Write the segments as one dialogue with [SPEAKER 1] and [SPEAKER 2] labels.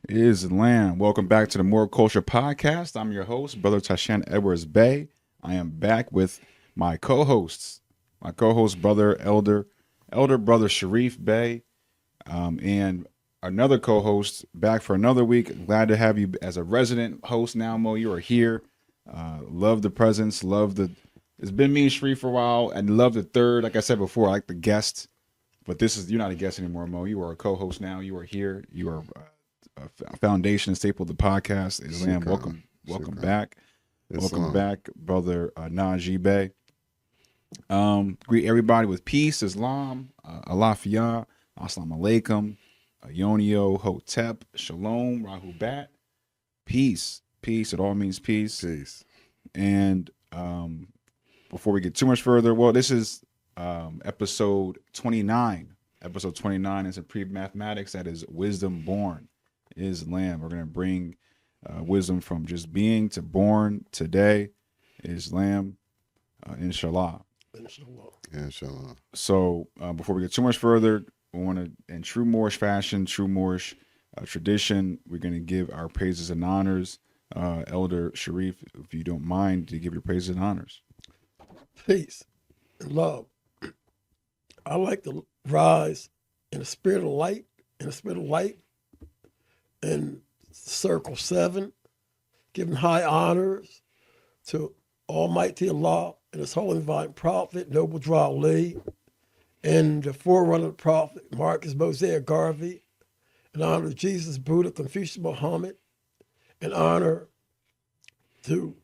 [SPEAKER 1] Is Lamb. Welcome back to the Moor Culture Podcast. I'm your host, Brother Tashan Edwards Bay. I am back with my co-hosts, brother Elder Brother Sharif Bay, and another co-host back for another week. Glad to have you as a resident host now, Mo. You are here. Love the presence. Love the. It's been me and Sharif for a while, and love the third. Like I said before, I like the guest, but you're not a guest anymore, Mo. You are a co-host now. You are here. You are a foundation and staple of the podcast. Islam, welcome back. Welcome back, brother Najee Bay. Greet everybody with peace, Islam, Alafiyah, Assalamu alaikum, Yonio, Hotep, Shalom, Rahubat. Peace. Peace. It all means peace.
[SPEAKER 2] Peace.
[SPEAKER 1] And before we get too much further, well, this is episode 29. Episode 29 is a pre-mathematics that is wisdom born. Islam. We're going to bring wisdom from just being to born today. Islam, inshallah.
[SPEAKER 2] Inshallah.
[SPEAKER 1] So before we get too much further, we want to, in true Moorish fashion, true Moorish tradition, we're going to give our praises and honors. Elder Sharif, if you don't mind, to give your praises and honors.
[SPEAKER 3] Peace and love. I like to rise in the spirit of light, in Circle 7, giving high honors to Almighty Allah and His Holy Divine Prophet, Noble Dra Ali, and the forerunner of the Prophet, Marcus Mosiah Garvey, in honor of Jesus, Buddha, Confucius, Muhammad, in honor to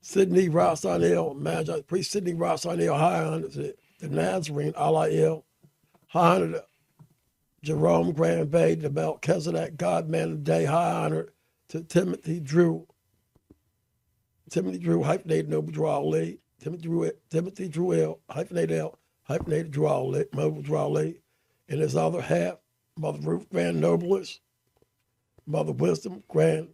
[SPEAKER 3] Sidney Rasanel, Magi, Priest Sidney Rasanel, high honor to the Nazarene, Allah, high honor to Jerome Grand Bay, the Melchizedek, God Man of the Day, high honor to Timothy Drew, hyphenated Noble Dra Ali, Timothy Drew L, hyphenated L, hyphenated Dra Ali, Noble Dra Ali, and his other half, Mother Ruth Grand Noblest, Mother Wisdom Grand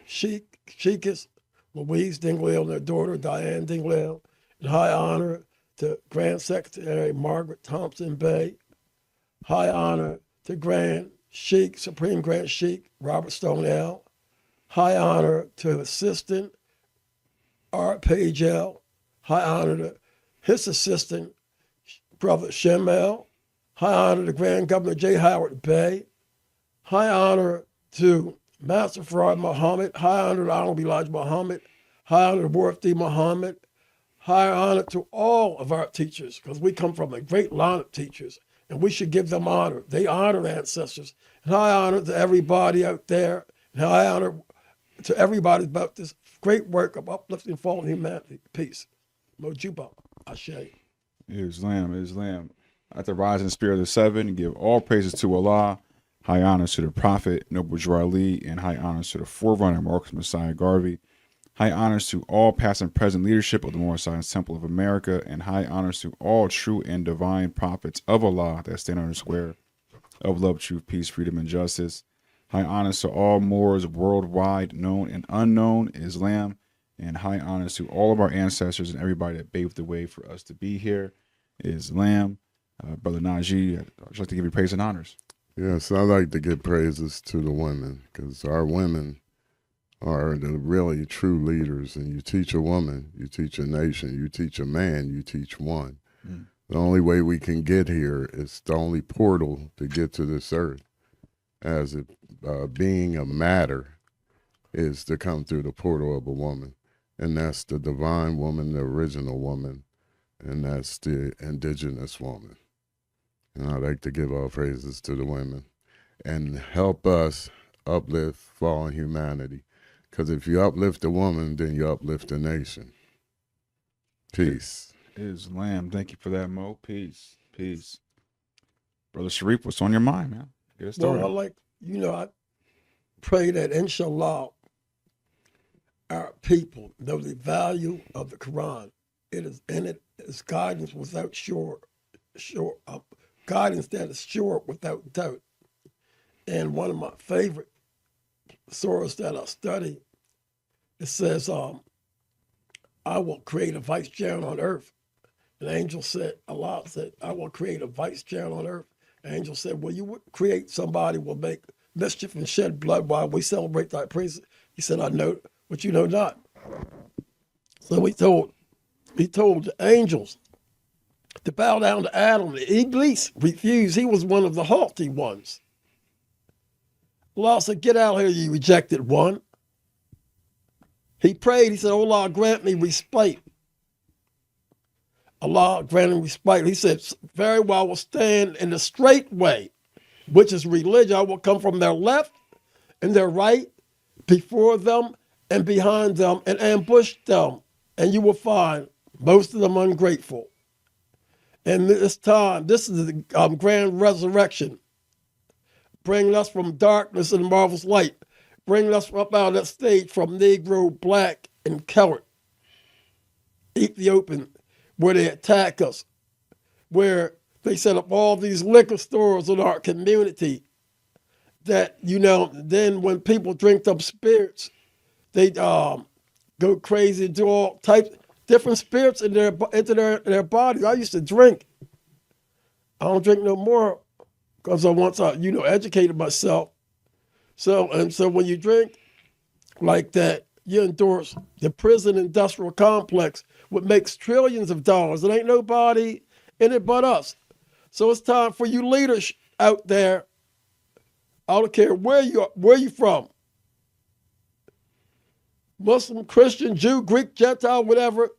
[SPEAKER 3] Sheikess, Louise Dingley and their daughter Diane Dingley, and high honor to Grand Secretary Margaret Thompson Bay, high honor to Grand Sheikh, Supreme Grand Sheikh Robert Stonell, high honor to Assistant Art Page L, high honor to his assistant Brother Shemel, high honor to Grand Governor J. Howard Bay, high honor to Master Farad Muhammad, high honor to Honorable Elijah Muhammad, high honor to Warfdi Muhammad, high honor to all of our teachers, because we come from a great line of teachers, and we should give them honor. They honor ancestors. And high honor to everybody out there, and high honor to everybody about this great work of uplifting fallen humanity. Peace. Mojuba. Ashe.
[SPEAKER 1] Islam. At the rising spirit of the seven, give all praises to Allah. High honors to the Prophet, Noble Dra Ali, and high honors to the forerunner, Marcus Messiah Garvey. High honors to all past and present leadership of the Moorish Science Temple of America, and high honors to all true and divine prophets of Allah that stand under the square of love, truth, peace, freedom, and justice. High honors to all Moors worldwide, known and unknown, Islam, and high honors to all of our ancestors and everybody that paved the way for us to be here, Islam. Brother Najee, I'd like to give you praise and honors.
[SPEAKER 2] Yes, I like to give praises to the women, because our women are the really true leaders. And you teach a woman, you teach a nation, you teach a man, you teach one. The only way we can get here is the only portal to get to this earth as it being a matter is to come through the portal of a woman. And that's the divine woman, the original woman, and that's the indigenous woman. And I like to give all praises to the women and help us uplift fallen humanity. Because if you uplift the woman, then you uplift the nation. Peace.
[SPEAKER 1] Islam. Thank you for that, Mo. Peace. Brother Sharif, what's on your mind, man? Get us started.
[SPEAKER 3] Well, I pray that inshallah our people know the value of the Quran. It is guidance without guidance that is sure without doubt. And one of my favorite surahs that I study, it says, I will create a vicegerent on earth. An angel said, Allah said, I will create a vicegerent on earth, Angel said, "Well, you would create somebody will make mischief and shed blood while we celebrate thy praise." He said, "I know what you know not." So he told the angels to bow down to Adam. Iblis refused. He was one of the haughty ones. Allah said, "Get out here, you rejected one." He prayed. He said, "Oh Allah, grant me respite." Allah granted respite. He said, "Very well, I will stand in the straight way, which is religion. I will come from their left and their right, before them and behind them, and ambush them. And you will find most of them ungrateful." And this time, this is the grand resurrection, bringing us from darkness and marvelous light, bringing us up out of that stage from Negro, black, and colored, Ethiopian, where they attack us, where they set up all these liquor stores in our community that, then when people drink them spirits, they go crazy, do all types, different spirits into their bodies. I used to drink. I don't drink no more because once I educated myself. So when you drink like that, you endorse the prison industrial complex, which makes trillions of dollars. It ain't nobody in it but us. So it's time for you leaders out there. I don't care where you from. Muslim, Christian, Jew, Greek, Gentile, whatever.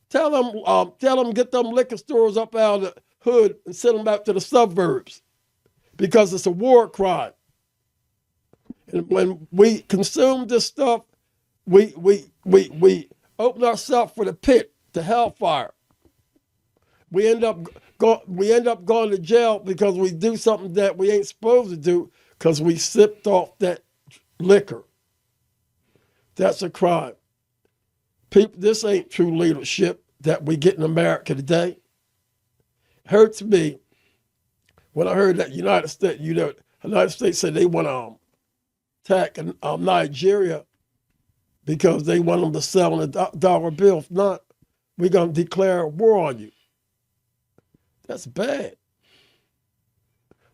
[SPEAKER 3] Tell them get them liquor stores up out of the hood and send them back to the suburbs, because it's a war crime. And when we consume this stuff, we open ourselves for the pit, the hellfire. We end up going to jail because we do something that we ain't supposed to do because we sipped off that liquor. That's a crime. People, this ain't true leadership that we get in America today. It hurts me when I heard that United States said they want to attack Nigeria because they want them to sell a dollar bill. If not, we're going to declare war on you. That's bad.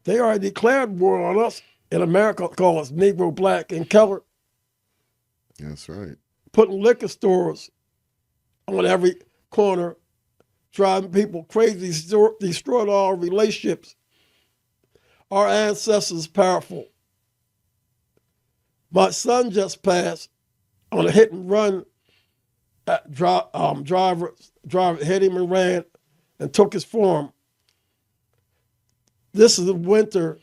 [SPEAKER 3] They already declared war on us in America, called us Negro, black, and colored.
[SPEAKER 2] That's right.
[SPEAKER 3] Putting liquor stores on every corner, driving people crazy, destroying all our relationships. Our ancestors powerful. My son just passed on a hit and run. Driver hit him and ran and took his form. This is the winter.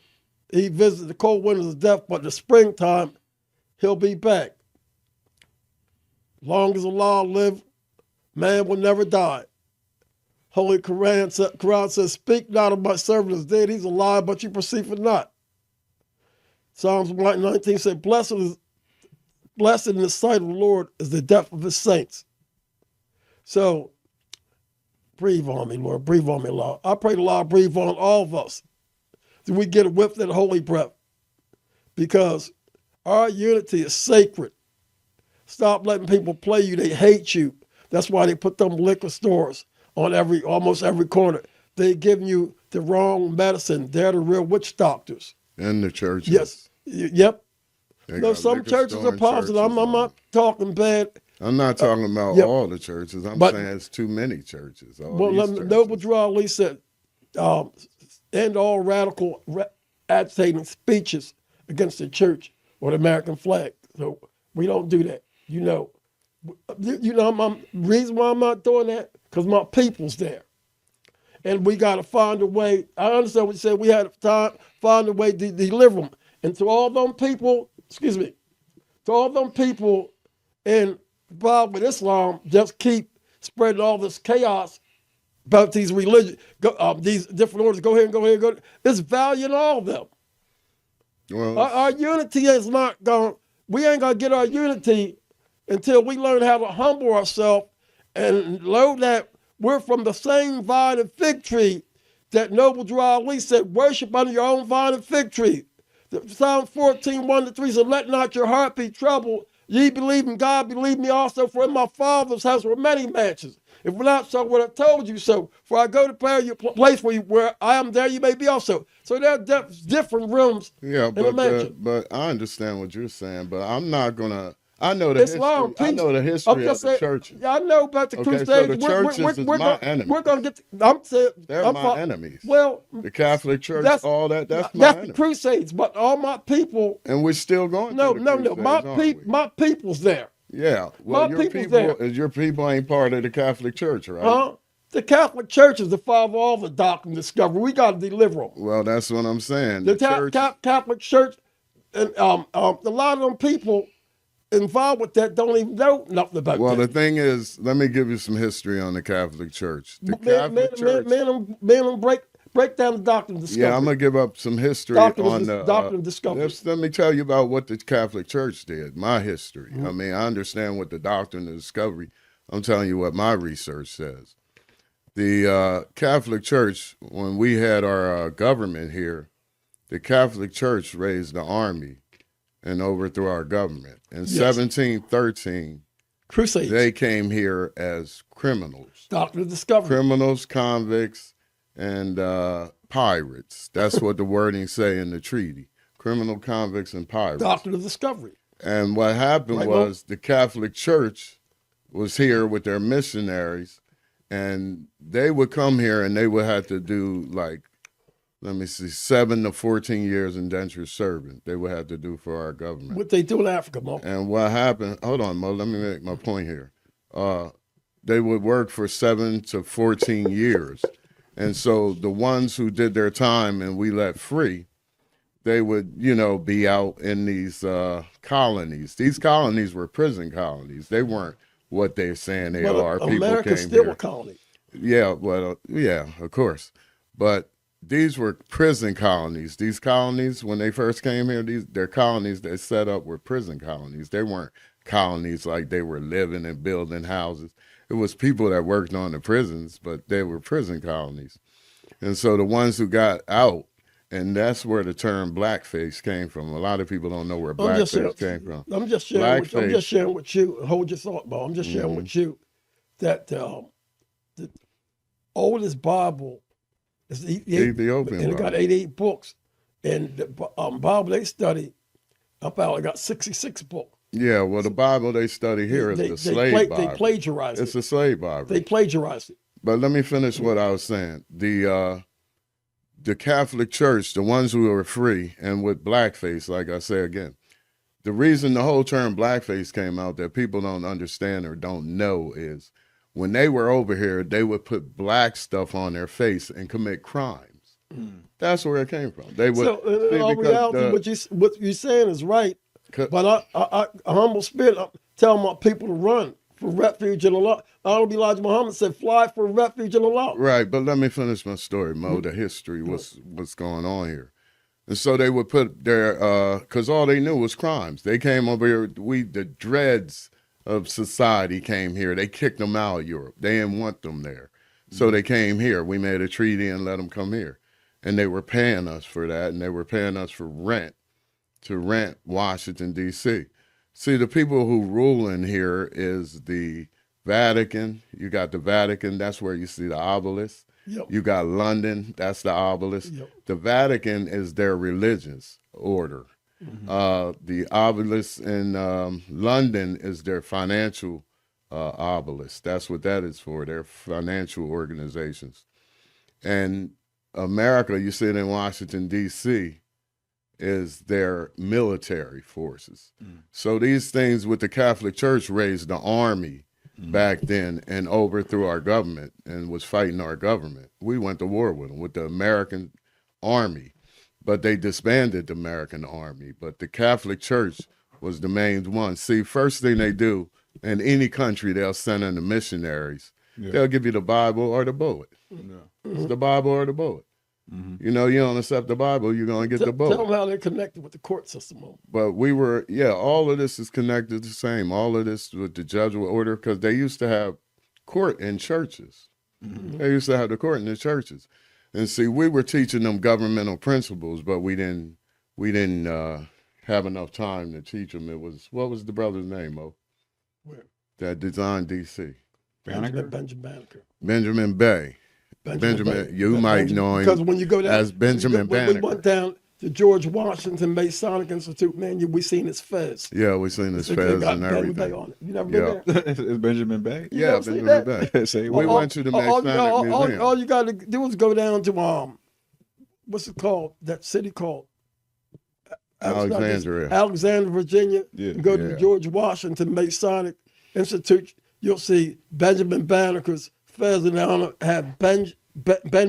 [SPEAKER 3] He visited the cold winters of death, but the springtime, he'll be back. Long as Allah live, man will never die. Holy Quran says, "Speak not of my servant is dead. He's alive, but you perceive it not." Psalms 19 says, Blessed in the sight of the Lord is the death of his saints. So, breathe on me, Lord. Breathe on me, Lord. I pray the Lord breathe on all of us. That we get a whiff of that holy breath. Because our unity is sacred. Stop letting people play you. They hate you. That's why they put them liquor stores on almost every corner. They give you the wrong medicine. They're the real witch doctors.
[SPEAKER 2] And the churches.
[SPEAKER 3] Yes. Yep.
[SPEAKER 2] They
[SPEAKER 3] No,
[SPEAKER 2] got
[SPEAKER 3] some
[SPEAKER 2] liquor
[SPEAKER 3] churches
[SPEAKER 2] store
[SPEAKER 3] are
[SPEAKER 2] and
[SPEAKER 3] positive.
[SPEAKER 2] churches
[SPEAKER 3] I'm not talking bad.
[SPEAKER 2] I'm not talking about
[SPEAKER 3] yep.
[SPEAKER 2] all the churches. I'm
[SPEAKER 3] But-
[SPEAKER 2] saying it's too many churches.
[SPEAKER 3] Noble Drew Ali said, end all radical agitating speeches against the church or the American flag. So we don't do that. The reason why I'm not doing that, because my people's there. And we got to find a way. I understand what you said. We had to find a way to deliver them. And to all them people, to all them people involved with Islam, just keep spreading all this chaos about these religions, these different orders. Go ahead. There's value in all of them.
[SPEAKER 2] Well,
[SPEAKER 3] Our unity is not going. We ain't gonna get our unity until we learn how to humble ourselves and know that we're from the same vine and fig tree that Noble Drew Ali said, worship under your own vine and fig tree. Psalm 14, 1-3 said, let not your heart be troubled. Ye believe in God, believe me also, for in my Father's house were many mansions. If we're not so, what I told you so. For I go to prepare your place where I am there, you may be also. So there are different rooms
[SPEAKER 2] Yeah,
[SPEAKER 3] in the mansion.
[SPEAKER 2] but I understand what you're saying, but I'm not gonna. I know the
[SPEAKER 3] It's
[SPEAKER 2] history.
[SPEAKER 3] long.
[SPEAKER 2] I know the
[SPEAKER 3] I'm
[SPEAKER 2] history
[SPEAKER 3] just
[SPEAKER 2] of the
[SPEAKER 3] saying.
[SPEAKER 2] churches.
[SPEAKER 3] Yeah, I know about the
[SPEAKER 2] Okay,
[SPEAKER 3] Crusades.
[SPEAKER 2] so the churches is my enemy.
[SPEAKER 3] We're gonna get. I'm saying
[SPEAKER 2] They're my enemies.
[SPEAKER 3] Well,
[SPEAKER 2] The Catholic Church,
[SPEAKER 3] that's
[SPEAKER 2] all that. That's my
[SPEAKER 3] that's
[SPEAKER 2] enemy.
[SPEAKER 3] the Crusades. But all my people.
[SPEAKER 2] And we're still going.
[SPEAKER 3] No,
[SPEAKER 2] through the
[SPEAKER 3] no.
[SPEAKER 2] Crusades,
[SPEAKER 3] My people's there.
[SPEAKER 2] Yeah. Well,
[SPEAKER 3] My people's there.
[SPEAKER 2] your people ain't part of the Catholic Church, right?
[SPEAKER 3] Huh? The Catholic Church is the father of all the doctrine discovery. We got to deliver them.
[SPEAKER 2] Well, that's what I'm saying.
[SPEAKER 3] The
[SPEAKER 2] church.
[SPEAKER 3] Catholic Church, and a lot of them people involved with that don't even know nothing about
[SPEAKER 2] Well,
[SPEAKER 3] that.
[SPEAKER 2] the thing is, let me give you some history on the Catholic Church. The
[SPEAKER 3] Catholic
[SPEAKER 2] Church.
[SPEAKER 3] Man, break down the doctrine discovery.
[SPEAKER 2] Yeah, I'm gonna give up some history
[SPEAKER 3] doctrine
[SPEAKER 2] on the
[SPEAKER 3] doctrine discovery.
[SPEAKER 2] Let me tell you about what the Catholic Church did. My history. I mean, I understand what the doctrine of discovery. I'm telling you what my research says. The Catholic Church, when we had our government here, the Catholic Church raised the army and overthrew our government. In 1713,
[SPEAKER 3] Crusades.
[SPEAKER 2] they came here as criminals.
[SPEAKER 3] Doctrine of discovery.
[SPEAKER 2] Criminals, convicts, and pirates. That's what the wording say in the treaty. Criminal, convicts, and pirates.
[SPEAKER 3] Doctrine of discovery.
[SPEAKER 2] And what happened was the Catholic Church was here with their missionaries, and they would come here and they would have to do 7 to 14 years indentured servant. They would have to do for our government.
[SPEAKER 3] What they do in Africa, Mo.
[SPEAKER 2] And what happened, hold on, Mo, let me make my point here. They would work for 7 to 14 years. And so the ones who did their time and we let free, they would, be out in these colonies. These colonies were prison colonies. They weren't what they're saying they are.
[SPEAKER 3] America's still a colony.
[SPEAKER 2] Yeah, well, yeah, of course. But these were prison colonies. These colonies, when they first came here, their colonies they set up were prison colonies. They weren't colonies like they were living and building houses. It was people that worked on the prisons, but they were prison colonies. And so the ones who got out, and that's where the term blackface came from. A lot of people don't know where blackface came from.
[SPEAKER 3] I'm just sharing with you. Hold your thought, Bo. I'm just sharing with you that the oldest Bible is the Ethiopian, and it got 88 books. And the Bible they study about it got 66 books.
[SPEAKER 2] Yeah, well, the Bible they study here is the slave Bible.
[SPEAKER 3] They plagiarized it.
[SPEAKER 2] It's a slave Bible.
[SPEAKER 3] They plagiarized it.
[SPEAKER 2] But let me finish what I was saying. The Catholic Church, the ones who were free and with blackface, like I say again, the reason the whole term blackface came out that people don't understand or don't know is when they were over here, they would put black stuff on their face and commit crimes. That's where it came from. They would.
[SPEAKER 3] So in all reality, what you're saying is right. But I humble spirit, I'm telling my people to run for refuge in Allah. Honorable Elijah Muhammad said, fly for refuge in Allah.
[SPEAKER 2] Right, but let me finish my story, Mo, the history, what's going on here. And so they would put their, because all they knew was crimes. They came over here, the dreads of society came here. They kicked them out of Europe. They didn't want them there. So they came here. We made a treaty and let them come here. And they were paying us for that, and they were paying us for rent, to rent Washington, D.C. See, the people who rule in here is the Vatican. You got the Vatican. That's where you see the obelisk.
[SPEAKER 3] Yep.
[SPEAKER 2] You got London. That's the obelisk.
[SPEAKER 3] Yep.
[SPEAKER 2] The Vatican is their religious order. The obelisk in London is their financial obelisk. That's what that is for. They're financial organizations. And America, you see it in Washington, D.C., is their military forces. So these things with the Catholic Church raised the army back then and overthrew our government and was fighting our government. We went to war with them, with the American army, but they disbanded the American army. But the Catholic Church was the main one. See, first thing they do in any country, they'll send in the missionaries. Yeah. They'll give you the Bible or the bullet. It's the Bible or the bullet. You don't accept the Bible, you're going to get the bullet.
[SPEAKER 3] Tell them how they're connected with the court system.
[SPEAKER 2] But all of this is connected the same. All of this with the Jesuit order, because they used to have court in churches. They used to have the court in the churches. And see, we were teaching them governmental principles, but we didn't have enough time to teach them. What was the brother's name, Mo?
[SPEAKER 3] Where?
[SPEAKER 2] That designed D.C.
[SPEAKER 1] Banneker?
[SPEAKER 3] Benjamin Banneker.
[SPEAKER 2] Benjamin Bay. Benjamin, you might know him
[SPEAKER 3] because when you go down
[SPEAKER 2] as Benjamin
[SPEAKER 3] when we
[SPEAKER 2] Banneker.
[SPEAKER 3] went down to George Washington Masonic Institute, man, we seen his fez.
[SPEAKER 2] Yeah, we seen his
[SPEAKER 3] They
[SPEAKER 2] fez
[SPEAKER 3] got
[SPEAKER 2] and
[SPEAKER 3] Ben Bay
[SPEAKER 2] everything.
[SPEAKER 3] on it. You never been
[SPEAKER 2] Yeah.
[SPEAKER 3] there?
[SPEAKER 1] Is Benjamin Bay?
[SPEAKER 3] You
[SPEAKER 2] Yeah,
[SPEAKER 3] never seen
[SPEAKER 2] Benjamin
[SPEAKER 3] that?
[SPEAKER 2] Bay.
[SPEAKER 1] Say
[SPEAKER 2] We
[SPEAKER 1] what?
[SPEAKER 2] went to the Masonic Museum.
[SPEAKER 3] All you got to do is go down to what's it called? That city called
[SPEAKER 2] Alexandria.
[SPEAKER 3] Alexandria, Virginia.
[SPEAKER 1] Yeah.
[SPEAKER 3] And go to
[SPEAKER 2] Yeah.
[SPEAKER 3] the George Washington Masonic Institute. You'll see Benjamin Banneker's fez, and I have Ben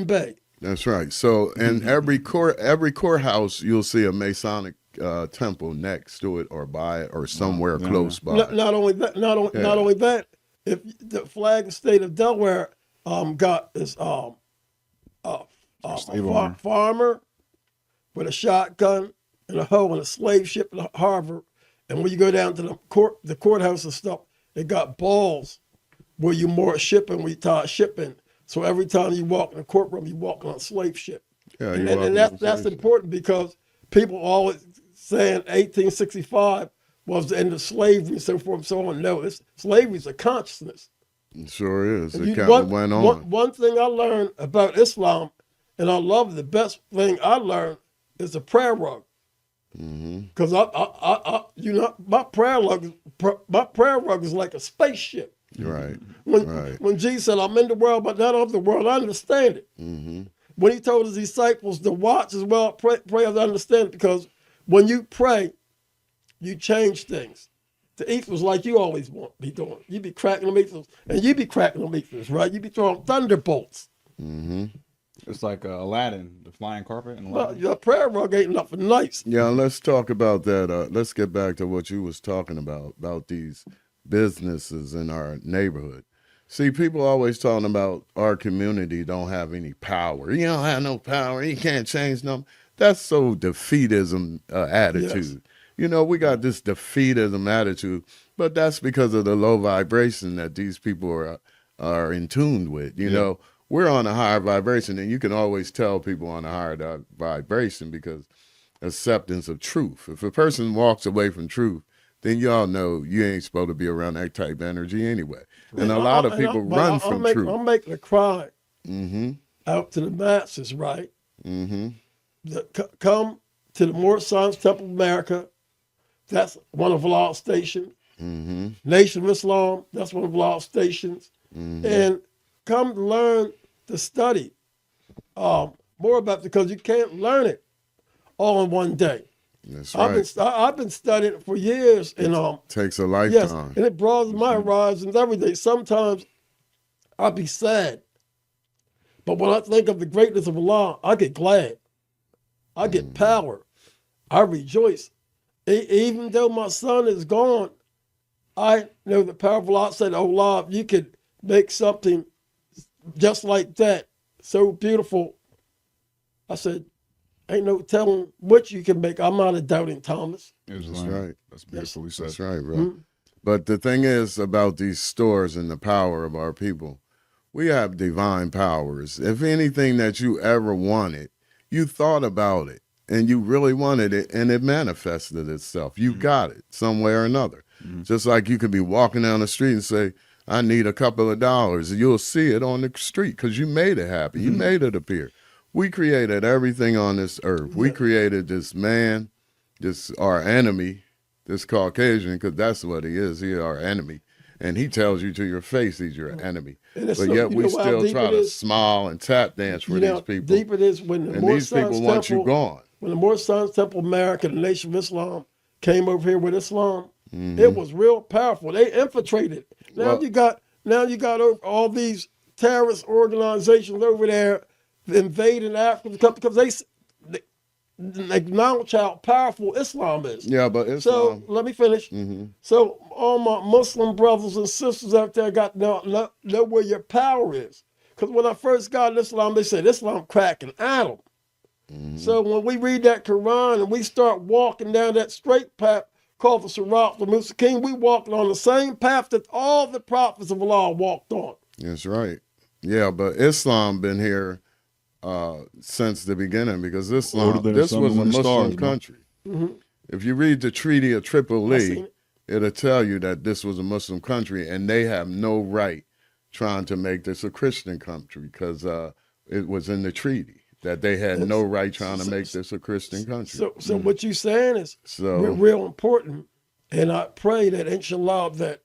[SPEAKER 3] Bay.
[SPEAKER 2] That's right. So in every courthouse, you'll see a Masonic temple next to it, or by it, or somewhere
[SPEAKER 1] Yeah.
[SPEAKER 2] close by.
[SPEAKER 3] Not only that, not only that. If the flag of the state of Delaware got this
[SPEAKER 1] Stable owner.
[SPEAKER 3] farmer with a shotgun and a hoe and a slave ship in Harvard, and when you go down to the courthouse and stuff, they got balls where you moor shipping, we tie shipping. So every time you walk in the courtroom, you walk on a slave ship.
[SPEAKER 2] Yeah,
[SPEAKER 3] And that's important because people always saying 1865 was the end of slavery and so forth and so on. No, slavery is a consciousness.
[SPEAKER 2] It sure is.
[SPEAKER 3] And
[SPEAKER 2] It kind of went on.
[SPEAKER 3] One thing I learned about Islam, and I love the best thing I learned is the prayer rug. Because my prayer rug is like a spaceship.
[SPEAKER 2] Right.
[SPEAKER 3] When Jesus said, "I'm in the world, but not of the world," I understand it. When he told his disciples to watch as well, pray as I understand it, because when you pray, you change things. The ethers like you always want to be doing. You be cracking them ethers, and you be cracking them ethers, right? You be throwing thunderbolts.
[SPEAKER 1] It's like Aladdin, the flying carpet. And
[SPEAKER 3] Well, your prayer rug ain't nothing nice.
[SPEAKER 2] Yeah, let's talk about that. Let's get back to what you was talking about these businesses in our neighborhood. See, people always talking about our community don't have any power. You don't have no power. You can't change them. That's so defeatism attitude.
[SPEAKER 3] Yes.
[SPEAKER 2] You know, we got this defeatism attitude, but that's because of the low vibration that these people are in tune with. You know, we're on a higher vibration, and you can always tell people on a higher vibration because acceptance of truth. If a person walks away from truth, then y'all know you ain't supposed to be around that type of energy anyway. And a lot of people run from truth.
[SPEAKER 3] I'm making a cry
[SPEAKER 2] Mm-hmm.
[SPEAKER 3] out to the masses, right?
[SPEAKER 2] Mm-hmm.
[SPEAKER 3] Come to the Moor Science Temple of America. That's one of our stations.
[SPEAKER 2] Mm-hmm.
[SPEAKER 3] Nation of Islam, that's one of our stations.
[SPEAKER 2] Mm-hmm.
[SPEAKER 3] And come to learn to study more about it, because you can't learn it all in one day.
[SPEAKER 2] That's right.
[SPEAKER 3] I've been studying it for years, and
[SPEAKER 2] Takes a
[SPEAKER 3] yes,
[SPEAKER 2] lifetime.
[SPEAKER 3] and it broadens my horizons every day. Sometimes I'll be sad, but when I think of the greatness of Allah, I get glad. I get power. I rejoice. Even though my son is gone, I know the power of Allah. Said, "Oh, Allah, if you could make something just like that, so beautiful." I said, "Ain't no telling what you can make." I'm not a doubting Thomas.
[SPEAKER 1] That's
[SPEAKER 2] right.
[SPEAKER 1] That's beautifully said.
[SPEAKER 2] That's right, bro. But the thing is about these stores and the power of our people, we have divine powers. If anything that you ever wanted, you thought about it and you really wanted it, and it manifested itself. You got it some way or another. Just like you could be walking down the street and say, "I need a couple of dollars." You'll see it on the street because you made it happen. You made it appear. We created everything on this earth. We created this man, our enemy, this Caucasian, because that's what he is. He's our enemy. And he tells you to your face he's your enemy. But yet we still try to smile and tap dance for these people.
[SPEAKER 3] Deep it is when the
[SPEAKER 2] And
[SPEAKER 3] Moor
[SPEAKER 2] these people
[SPEAKER 3] Science
[SPEAKER 2] want you
[SPEAKER 3] Temple,
[SPEAKER 2] gone.
[SPEAKER 3] when the Moor Science Temple of America, the Nation of Islam, came over here with Islam, it was real powerful. They infiltrated. Now you got all these terrorist organizations over there invading Africa because they acknowledge how powerful Islam is.
[SPEAKER 2] Yeah, but Islam.
[SPEAKER 3] So let me finish. So all my Muslim brothers and sisters out there got to know where your power is. Because when I first got in Islam, they said Islam cracking Adam. So when we read that Quran and we start walking down that straight path called the Sirat al-Mustaqim, we walking on the same path that all the prophets of Allah walked on.
[SPEAKER 2] That's right. Yeah, but Islam been here since the beginning because this was a Muslim country. If you read the Treaty of Tripoli, it'll tell you that this was a Muslim country and they have no right trying to make this a Christian country because it was in the treaty that they had no right trying to make this a Christian country.
[SPEAKER 3] So what you're saying is real important, and I pray that inshallah that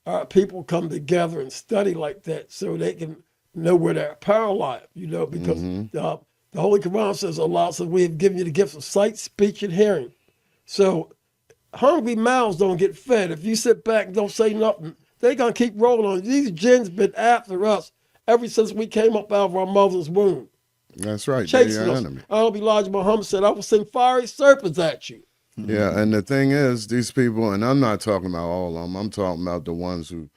[SPEAKER 3] our people come together and study like that so they can know where their power lies, because the Holy Quran says, Allah says, we have given you the gifts of sight, speech, and hearing. So hungry mouths don't get fed. If you sit back and don't say nothing, they're going to keep rolling on. These jinns been after us ever since we came up out of our mother's womb.
[SPEAKER 2] That's right. They're
[SPEAKER 3] Chasing
[SPEAKER 2] your
[SPEAKER 3] us.
[SPEAKER 2] enemy.
[SPEAKER 3] Elijah Muhammad said, I will send fiery serpents at you.
[SPEAKER 2] Yeah, and the thing is, these people, and I'm not talking about all of them, I'm talking about the ones who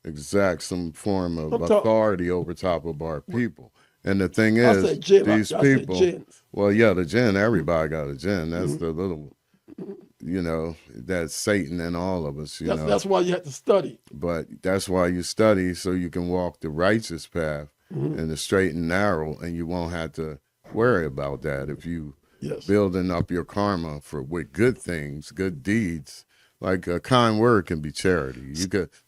[SPEAKER 2] exact some form of authority over top of our people. And the thing is, these people, well, yeah, the jinn, everybody got a jinn. That's the little, that's Satan in all of us,
[SPEAKER 3] That's why you have to study.
[SPEAKER 2] But that's why you study, so you can walk the righteous path and the straight and narrow, and you won't have to worry about that if you building up your karma with good things, good deeds. Like a kind word can be charity.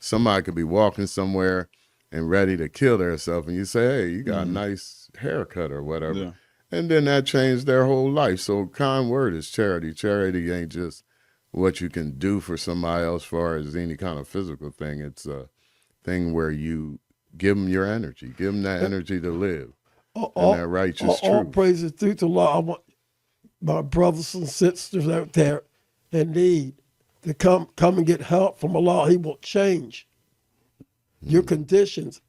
[SPEAKER 2] Somebody could be walking somewhere and ready to kill themselves, and you say, hey, you got a nice haircut or whatever. Yeah. And then that changed their whole life. So kind word is charity. Charity ain't just what you can do for somebody else as far as any kind of physical thing. It's a thing where you give them your energy, give them that energy to live, and that righteous truth.
[SPEAKER 3] All praises due to Allah. I want my brothers and sisters out there in need to come and get help from Allah. He will change your conditions.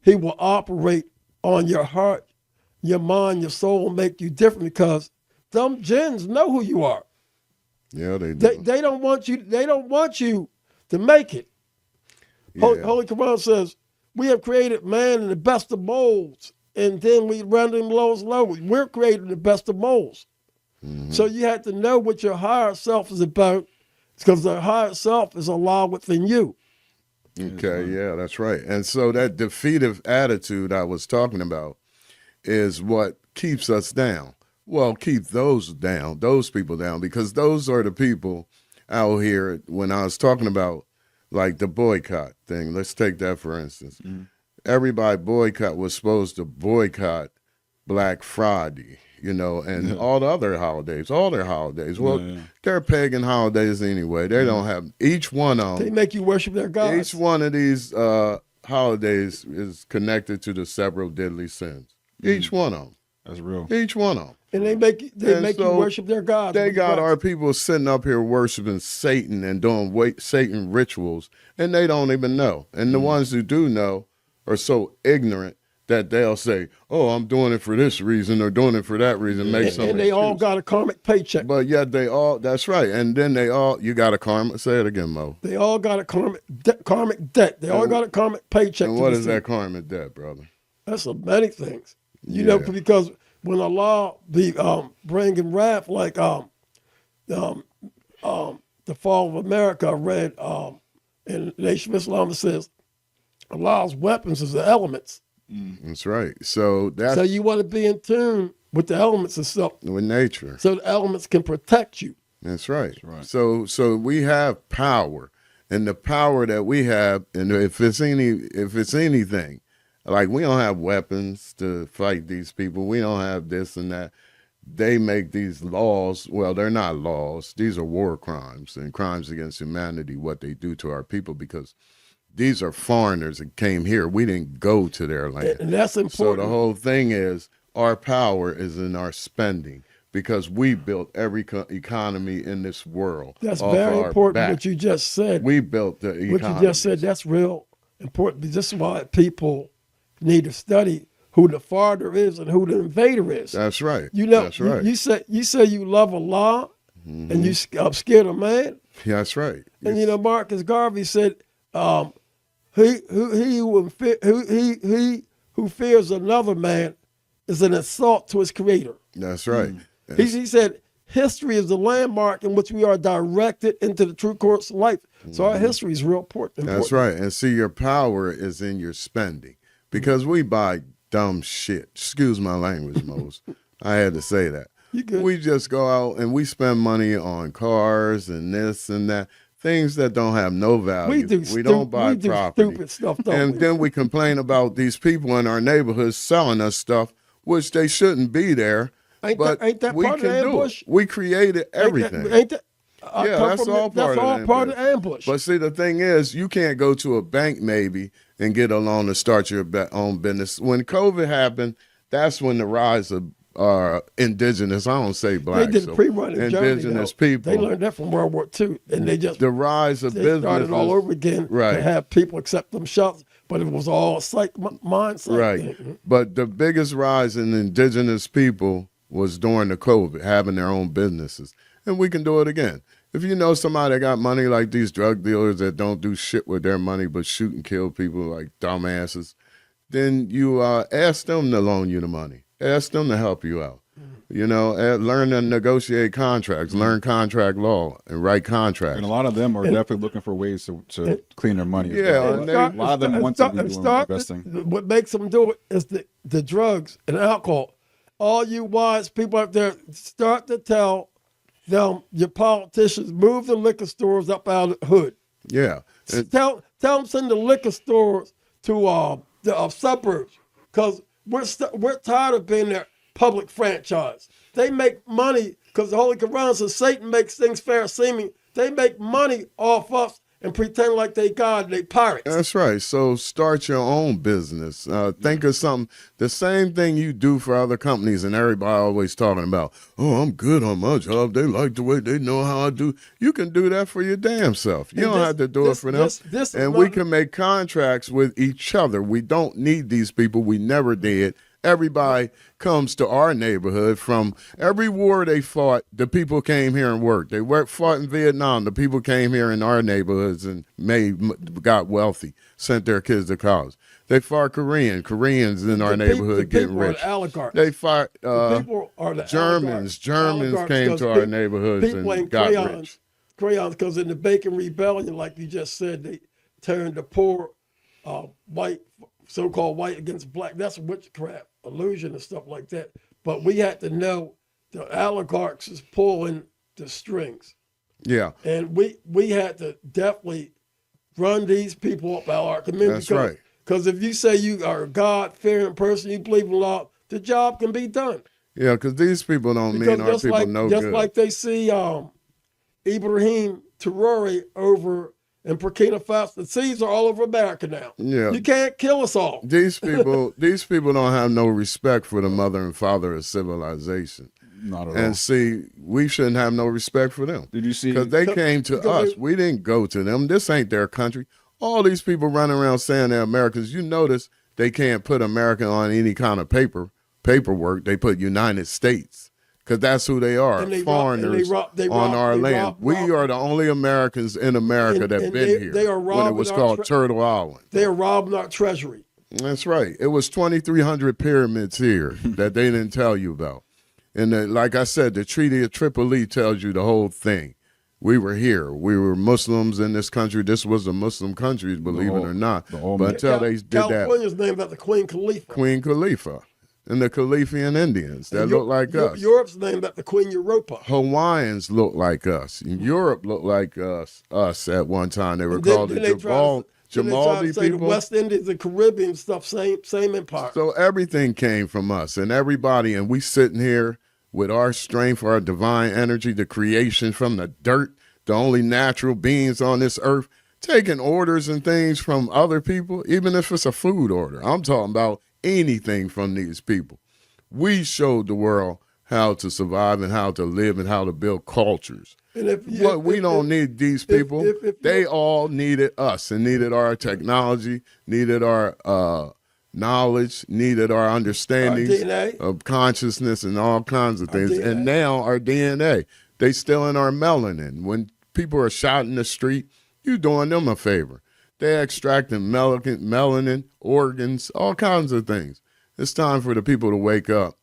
[SPEAKER 3] He will operate on your heart, your mind, your soul, and make you different because them jinns know who you are.
[SPEAKER 2] Yeah, they do.
[SPEAKER 3] They don't want you. They don't want you to make it. Yeah. Holy Quran says, "We have created man in the best of molds, and then we render him low as low." We're creating the best of molds. So you have to know what your higher self is about, because the higher self is Allah within you.
[SPEAKER 2] Okay, yeah, that's right. And so that defeative attitude I was talking about is what keeps us down. Well, keep those down, those people down, because those are the people out here. When I was talking about like the boycott thing, let's take that for instance. Everybody was supposed to boycott Black Friday, and all the other holidays, all their holidays. Well, they're pagan holidays anyway. They don't have, each one of them.
[SPEAKER 3] They make you worship their gods.
[SPEAKER 2] Each one of these holidays is connected to the several deadly sins. Each one of them.
[SPEAKER 1] That's real.
[SPEAKER 2] Each one of them.
[SPEAKER 3] And they make you worship their gods.
[SPEAKER 2] They got our people sitting up here worshiping Satan and doing Satan rituals, and they don't even know. And the ones who do know are so ignorant that they'll say, "Oh, I'm doing it for this reason or doing it for that reason." Make some.
[SPEAKER 3] And they all got a karmic paycheck.
[SPEAKER 2] But yet that's right. And then you got a karma. Say it again, Mo.
[SPEAKER 3] They all got a karmic debt. They all got a karmic paycheck.
[SPEAKER 2] And what is that karmic debt, brother?
[SPEAKER 3] That's many things. Because when Allah be bringing wrath, like the fall of America, I read in the Nation of Islam, it says Allah's weapons is the elements.
[SPEAKER 2] That's right. So
[SPEAKER 3] you want to be in tune with the elements and stuff.
[SPEAKER 2] With nature.
[SPEAKER 3] So the elements can protect you.
[SPEAKER 2] That's right. So we have power, and the power that we have, and if it's anything, like we don't have weapons to fight these people. We don't have this and that. They make these laws. Well, they're not laws. These are war crimes and crimes against humanity, what they do to our people, because these are foreigners that came here. We didn't go to their land.
[SPEAKER 3] And that's important.
[SPEAKER 2] So the whole thing is our power is in our spending, because we built every economy in this world.
[SPEAKER 3] That's very important what you just said.
[SPEAKER 2] We built the economy.
[SPEAKER 3] What you just said, that's real important. This is why people need to study who the foreigner is and who the invader is.
[SPEAKER 2] That's right.
[SPEAKER 3] That's right. You say you love Allah and you scared of man.
[SPEAKER 2] That's right.
[SPEAKER 3] And Marcus Garvey said, He who fears another man is an assault to his creator.
[SPEAKER 2] That's right.
[SPEAKER 3] He said, history is the landmark in which we are directed into the true course of life. So our history is real important.
[SPEAKER 2] That's right. And see, your power is in your spending, because we buy dumb shit. Excuse my language, Mose. I had to say that.
[SPEAKER 3] You good.
[SPEAKER 2] We just go out and we spend money on cars and this and that, things that don't have no value. We don't buy property.
[SPEAKER 3] Stupid stuff, don't
[SPEAKER 2] And
[SPEAKER 3] we?
[SPEAKER 2] then we complain about these people in our neighborhoods selling us stuff, which they shouldn't be there.
[SPEAKER 3] Ain't
[SPEAKER 2] but
[SPEAKER 3] that
[SPEAKER 2] we
[SPEAKER 3] part of
[SPEAKER 2] can
[SPEAKER 3] the
[SPEAKER 2] do
[SPEAKER 3] ambush?
[SPEAKER 2] it. We created everything.
[SPEAKER 3] Ain't that?
[SPEAKER 2] Yeah, that's all part of the
[SPEAKER 3] ambush.
[SPEAKER 2] But see, the thing is, you can't go to a bank maybe and get a loan to start your own business. When COVID happened, that's when the rise of indigenous, I don't say black,
[SPEAKER 3] they did a pre-run in
[SPEAKER 2] indigenous
[SPEAKER 3] Germany,
[SPEAKER 2] people.
[SPEAKER 3] They learned that from World War II, and they just
[SPEAKER 2] the rise of business
[SPEAKER 3] started all over again
[SPEAKER 2] right.
[SPEAKER 3] to have people accept themselves, but it was all mindset.
[SPEAKER 2] Right.
[SPEAKER 3] Thing.
[SPEAKER 2] But the biggest rise in indigenous people was during the COVID, having their own businesses. And we can do it again. If you know somebody that got money like these drug dealers that don't do shit with their money but shoot and kill people like dumbasses, then you ask them to loan you the money. Ask them to help you out. You know, learn to negotiate contracts, learn contract law, and write contracts.
[SPEAKER 1] And a lot of them are definitely looking for ways to clean their money.
[SPEAKER 2] Yeah,
[SPEAKER 1] well.
[SPEAKER 2] and
[SPEAKER 1] a lot of them want to be doing investing.
[SPEAKER 3] What makes them do it is the drugs and alcohol. All you wise people out there, start to tell them, your politicians, move the liquor stores up out of the hood.
[SPEAKER 2] Yeah.
[SPEAKER 3] Tell them send the liquor stores to the suburbs, because we're tired of being their public franchise. They make money because the Holy Quran says Satan makes things fair seeming. They make money off us and pretend like they God, they pirates.
[SPEAKER 2] That's right. So start your own business. Think of something, the same thing you do for other companies, and everybody always talking about, oh, I'm good on my job. They like the way they know how I do. You can do that for your damn self. You don't have to do it for them. And we can make contracts with each other. We don't need these people. We never did. Everybody comes to our neighborhood from every war they fought. The people came here and worked. They fought in Vietnam. The people came here in our neighborhoods and got wealthy, sent their kids to college. They fought Koreans in our neighborhood getting rich. They fought Germans. Germans came to our neighborhoods and got rich.
[SPEAKER 3] Crayons, because in the Bacon Rebellion, like you just said, they turned the poor white, so-called white against black. That's witchcraft, illusion, and stuff like that. But we had to know the oligarchs is pulling the strings.
[SPEAKER 2] Yeah.
[SPEAKER 3] And we had to definitely run these people up out of our community.
[SPEAKER 2] That's right.
[SPEAKER 3] Because if you say you are a God-fearing person, you believe in law, the job can be done.
[SPEAKER 2] Yeah, because these people don't mean our people no good.
[SPEAKER 3] Just like they see Ibrahim Traore over in Burkina Faso. The seeds are all over America now.
[SPEAKER 2] Yeah.
[SPEAKER 3] You can't kill us all.
[SPEAKER 2] These people don't have no respect for the mother and father of civilization.
[SPEAKER 1] Not at all.
[SPEAKER 2] And see, we shouldn't have no respect for them.
[SPEAKER 1] Did you see?
[SPEAKER 2] Because they came to us. We didn't go to them. This ain't their country. All these people running around saying they're Americans, you notice they can't put America on any kind of paperwork. They put United States. Because that's who they are, foreigners on our land. We are the only Americans in America that have been here when it was called Turtle Island.
[SPEAKER 3] They are robbing our treasury.
[SPEAKER 2] That's right. It was 2,300 pyramids here that they didn't tell you about. And like I said, the Treaty of Tripoli tells you the whole thing. We were here. We were Muslims in this country. This was a Muslim country, believe it or not. But until they did that.
[SPEAKER 3] California's named after Queen Khalifa.
[SPEAKER 2] Queen Khalifa. And the Khalifian Indians that look like us.
[SPEAKER 3] Europe's named after Queen Europa.
[SPEAKER 2] Hawaiians look like us. Europe looked like us at one time. They were called the Jamaldi people.
[SPEAKER 3] The West Indies and Caribbean stuff, same empire.
[SPEAKER 2] So everything came from us and everybody, and we sitting here with our strength, our divine energy, the creation from the dirt, the only natural beings on this earth, taking orders and things from other people, even if it's a food order. I'm talking about anything from these people. We showed the world how to survive and how to live and how to build cultures. But we don't need these people. They all needed us and needed our technology, needed our knowledge, needed our understanding of consciousness and all kinds of things. And now our DNA, they still in our melanin. When people are shot in the street, you doing them a favor. They're extracting melanin, organs, all kinds of things. It's time for the people to wake up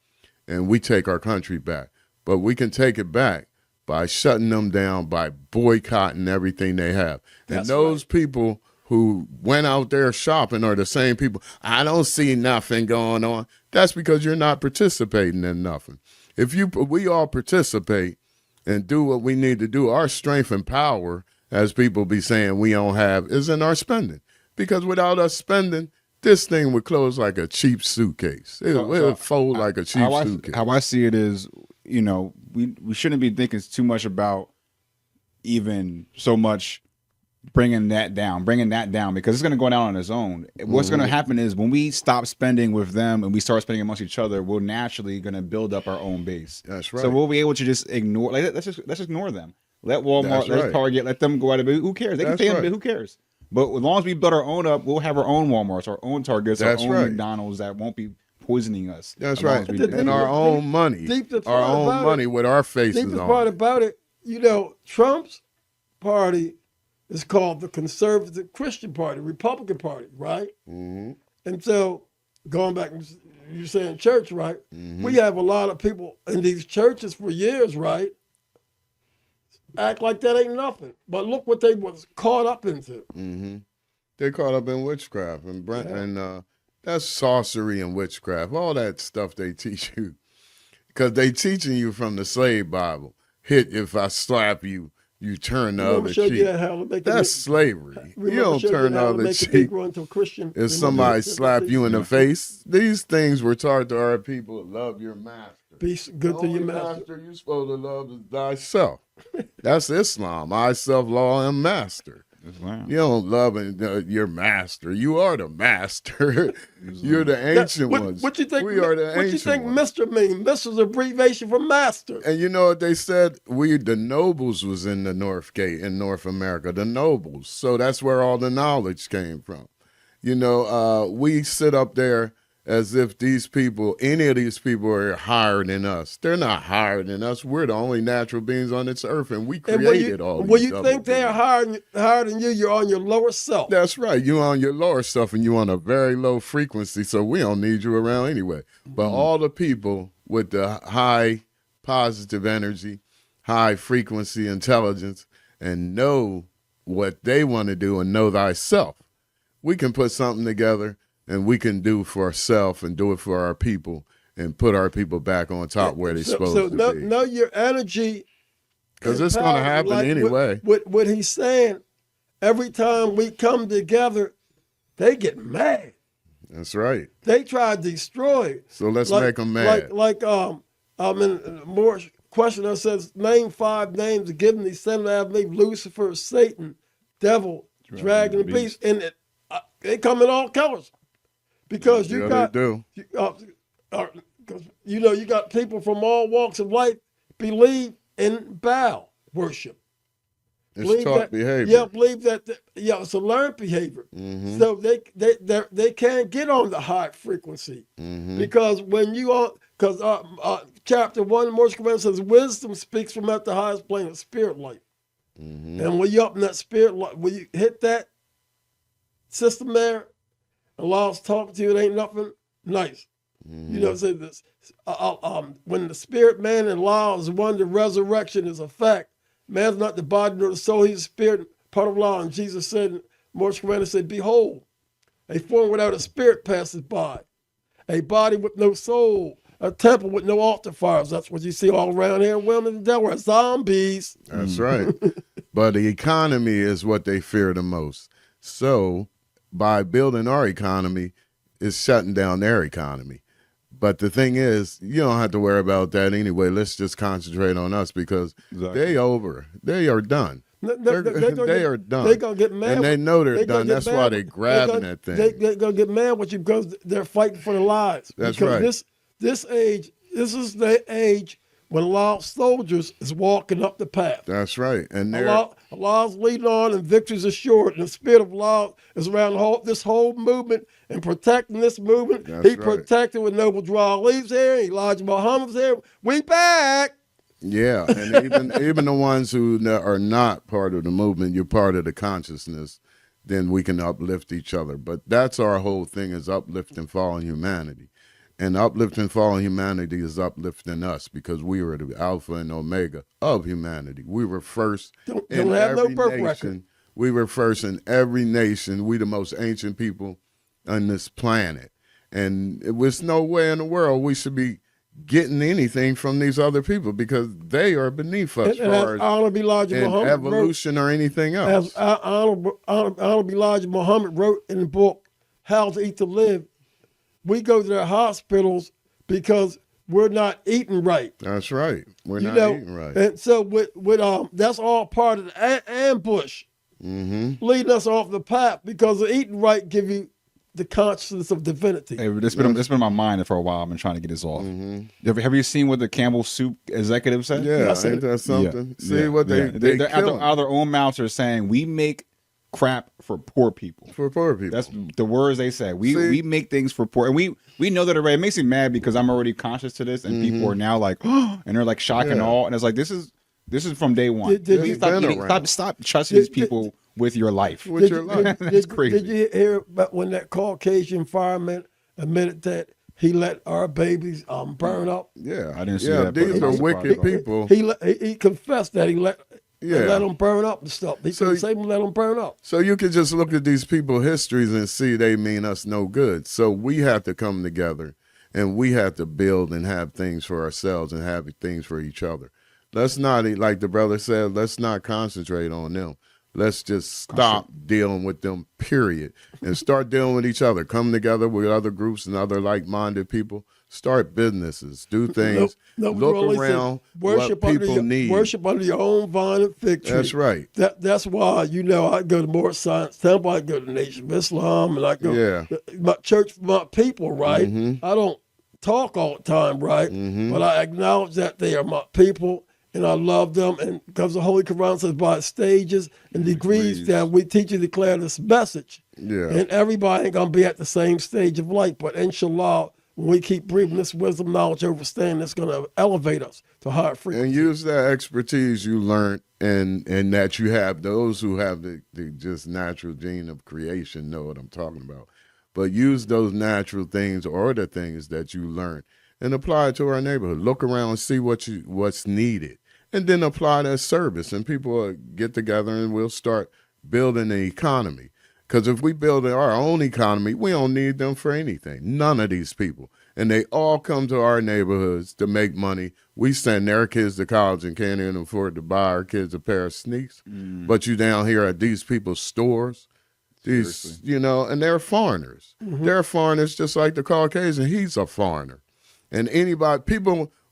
[SPEAKER 2] and we take our country back. But we can take it back by shutting them down, by boycotting everything they have. And those people who went out there shopping are the same people. I don't see nothing going on. That's because you're not participating in nothing. If we all participate and do what we need to do, our strength and power as people be saying we don't have, is in our spending. Because without us spending, this thing would close like a cheap suitcase. It would fold like a cheap suitcase.
[SPEAKER 1] How I see it is, we shouldn't be thinking too much about even so much bringing that down because it's going to go down on its own. What's going to happen is when we stop spending with them and we start spending amongst each other, we're naturally going to build up our own base.
[SPEAKER 2] That's right.
[SPEAKER 1] So we'll be able to just ignore, let's just ignore them. Let Walmart, let Target, let them go out of it. Who cares? They can pay them, who cares? But as long as we build our own up, we'll have our own Walmarts, our own Targets, our own McDonald's that won't be poisoning us.
[SPEAKER 2] That's right. And our own money. Our own money with our faces on.
[SPEAKER 3] The part about it, Trump's party is called the Conservative Christian Party, Republican Party, right?
[SPEAKER 2] Mm-hmm.
[SPEAKER 3] And so, going back, you're saying church, right?
[SPEAKER 2] Mm-hmm.
[SPEAKER 3] We have a lot of people in these churches for years, right? Act like that ain't nothing. But look what they was caught up into.
[SPEAKER 2] Mm-hmm. They're caught up in witchcraft and that's sorcery and witchcraft. All that stuff they teach you. Because they teaching you from the slave Bible. Hit if I slap you, you turn the other cheek. That's slavery. You don't turn the other cheek. If somebody slap you in the face, these things were taught to our people. Love your master.
[SPEAKER 3] Be good to your master.
[SPEAKER 2] You're supposed to love is thyself. That's Islam. I, self, law, and master.
[SPEAKER 1] Wow.
[SPEAKER 2] You don't love your master. You are the master. You're the ancient ones.
[SPEAKER 3] What you think?
[SPEAKER 2] We are the ancient ones.
[SPEAKER 3] What you think Mr. mean? Mister's abbreviation for master.
[SPEAKER 2] And you know what they said? The nobles was in the North Gate in North America. The nobles. So that's where all the knowledge came from. We sit up there as if any of these people are higher than us. They're not higher than us. We're the only natural beings on this earth, and we created all these.
[SPEAKER 3] When you think they're higher than you, you're on your lower self.
[SPEAKER 2] That's right. You're on your lower self, and you're on a very low frequency, so we don't need you around anyway. But all the people with the high positive energy, high frequency intelligence, and know what they want to do and know thyself, we can put something together and we can do for ourselves and do it for our people and put our people back on top where they're supposed to be.
[SPEAKER 3] Know your energy.
[SPEAKER 2] Because it's going to happen anyway.
[SPEAKER 3] What he's saying, every time we come together, they get mad.
[SPEAKER 2] That's right.
[SPEAKER 3] They try to destroy it.
[SPEAKER 2] So let's make them mad.
[SPEAKER 3] In more question that says, name 5 names given the seven Adam, Lucifer, Satan, devil, dragon, and beast. And they come in all colors. Because you got people from all walks of life believe in Baal worship.
[SPEAKER 2] It's taught behavior.
[SPEAKER 3] Yeah, believe that. It's a learned behavior. Mm-hmm. So they can't get on the high frequency because when you chapter 1 Moor Culture says wisdom speaks from at the highest plane of spirit light, and when you up in that spirit light, when you hit that system there. Allah's talking to you, it ain't nothing nice. Say this. When the spirit man and law is one, the resurrection is a fact. Man's not the body nor the soul, he's a spirit, part of law. And Jesus said, Moor Culture said, behold, a form without a spirit passes by, a body with no soul, a temple with no altar fires. That's what you see all around here in Wilmington, Delaware, zombies.
[SPEAKER 2] That's right. But the economy is what they fear the most. So, by building our economy, it's shutting down their economy. But the thing is, you don't have to worry about that anyway. Let's just concentrate on us because they are done. They are done.
[SPEAKER 3] They're going to get mad.
[SPEAKER 2] And they know they're done. That's why they're grabbing that thing.
[SPEAKER 3] They're going to get mad with you because they're fighting for their lives.
[SPEAKER 2] That's right.
[SPEAKER 3] This is the age when lost soldiers is walking up the path.
[SPEAKER 2] That's right. And
[SPEAKER 3] Allah's leading on and victory's assured. And the spirit of Allah is around this whole movement and protecting this movement. He protected with Noble Drew Ali's here, Elijah Muhammad's here. We back.
[SPEAKER 2] Yeah, and even the ones who are not part of the movement, you're part of the consciousness, then we can uplift each other. But that's our whole thing is uplifting fallen humanity. And uplifting fallen humanity is uplifting us because we were the alpha and omega of humanity. We were first in every nation. We were first in every nation. We the most ancient people on this planet. And it was nowhere in the world we should be getting anything from these other people because they are beneath us
[SPEAKER 3] And as Honorable Elijah
[SPEAKER 2] in
[SPEAKER 3] Muhammad
[SPEAKER 2] evolution or anything
[SPEAKER 3] wrote,
[SPEAKER 2] else.
[SPEAKER 3] as Honorable Elijah Muhammad wrote in the book How to Eat to Live, we go to their hospitals because we're not eating right.
[SPEAKER 2] That's right. We're not eating right.
[SPEAKER 3] And so with that's all part of the ambush, leading us off the path, because the eating right give you the consciousness of divinity.
[SPEAKER 1] Hey, it's been on my mind for a while. I've been trying to get this off. Have you seen what the Campbell Soup executive said?
[SPEAKER 2] Yeah, ain't that something? See what they're
[SPEAKER 1] out of their own mouths are saying, we make crap for poor people.
[SPEAKER 2] For poor people.
[SPEAKER 1] That's the words they say. We make things for poor, and we know that already. It makes me mad because I'm already conscious to this, and people are now like, oh, and they're like shock and awe, and it's like this is from day one. Stop trusting these people with your life. That's crazy.
[SPEAKER 3] Did you hear about when that Caucasian fireman admitted that he let our babies burn up?
[SPEAKER 2] Yeah,
[SPEAKER 1] I didn't see that.
[SPEAKER 2] These are wicked people.
[SPEAKER 3] He confessed that he let them burn up and stuff. He couldn't say let them burn up.
[SPEAKER 2] So you can just look at these people's histories and see they mean us no good. So we have to come together and we have to build and have things for ourselves and have things for each other. Let's not, like the brother said, let's not concentrate on them. Let's just stop dealing with them, period, and start dealing with each other. Come together with other groups and other like-minded people. Start businesses. Do things. Look around what people need.
[SPEAKER 3] Worship under your own vine and fig tree.
[SPEAKER 2] That's right.
[SPEAKER 3] That's why, I go to Moor Science Temple, I go to Nation of Islam, and I go to my church for my people, right? I don't talk all the time, right? But I acknowledge that they are my people. And I love them, and because the Holy Quran says by stages and degrees that we teach and declare this message. Yeah. And everybody ain't gonna be at the same stage of life, but inshallah, when we keep breathing this wisdom, knowledge, understanding, it's gonna elevate us to higher frequency.
[SPEAKER 2] And use that expertise you learned, and that you have. Those who have the just natural gene of creation know what I'm talking about. But use those natural things or the things that you learned and apply it to our neighborhood. Look around and see what's needed, and then apply that service. And people will get together and we'll start building an economy. Because if we build our own economy, we don't need them for anything. None of these people. And they all come to our neighborhoods to make money. We send their kids to college and can't even afford to buy our kids a pair of sneaks. But you down here at these people's stores, and they're foreigners. They're foreigners just like the Caucasian. He's a foreigner. And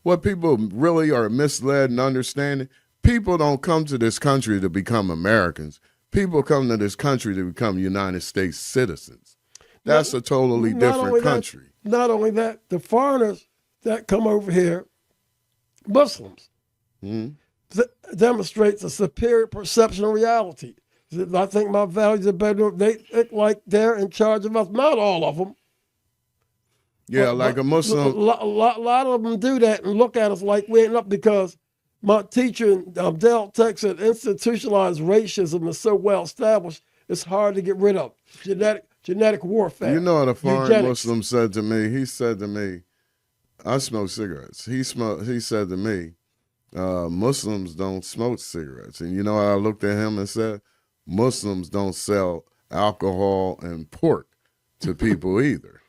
[SPEAKER 2] what people really are misled and understanding, people don't come to this country to become Americans. People come to this country to become United States citizens. That's a totally different country.
[SPEAKER 3] Not only that, the foreigners that come over here, Muslims, demonstrates a superior perception of reality. I think my values are better. They think like they're in charge of us. Not all of them.
[SPEAKER 2] Yeah, like a Muslim.
[SPEAKER 3] A lot of them do that and look at us like we ain't up, because my teacher in Del, Texas, institutionalized racism is so well established, it's hard to get rid of. Genetic warfare.
[SPEAKER 2] You know what a foreign Muslim said to me? He said to me, I smoke cigarettes. He said to me, Muslims don't smoke cigarettes. And you know what I looked at him and said? Muslims don't sell alcohol and pork to people either.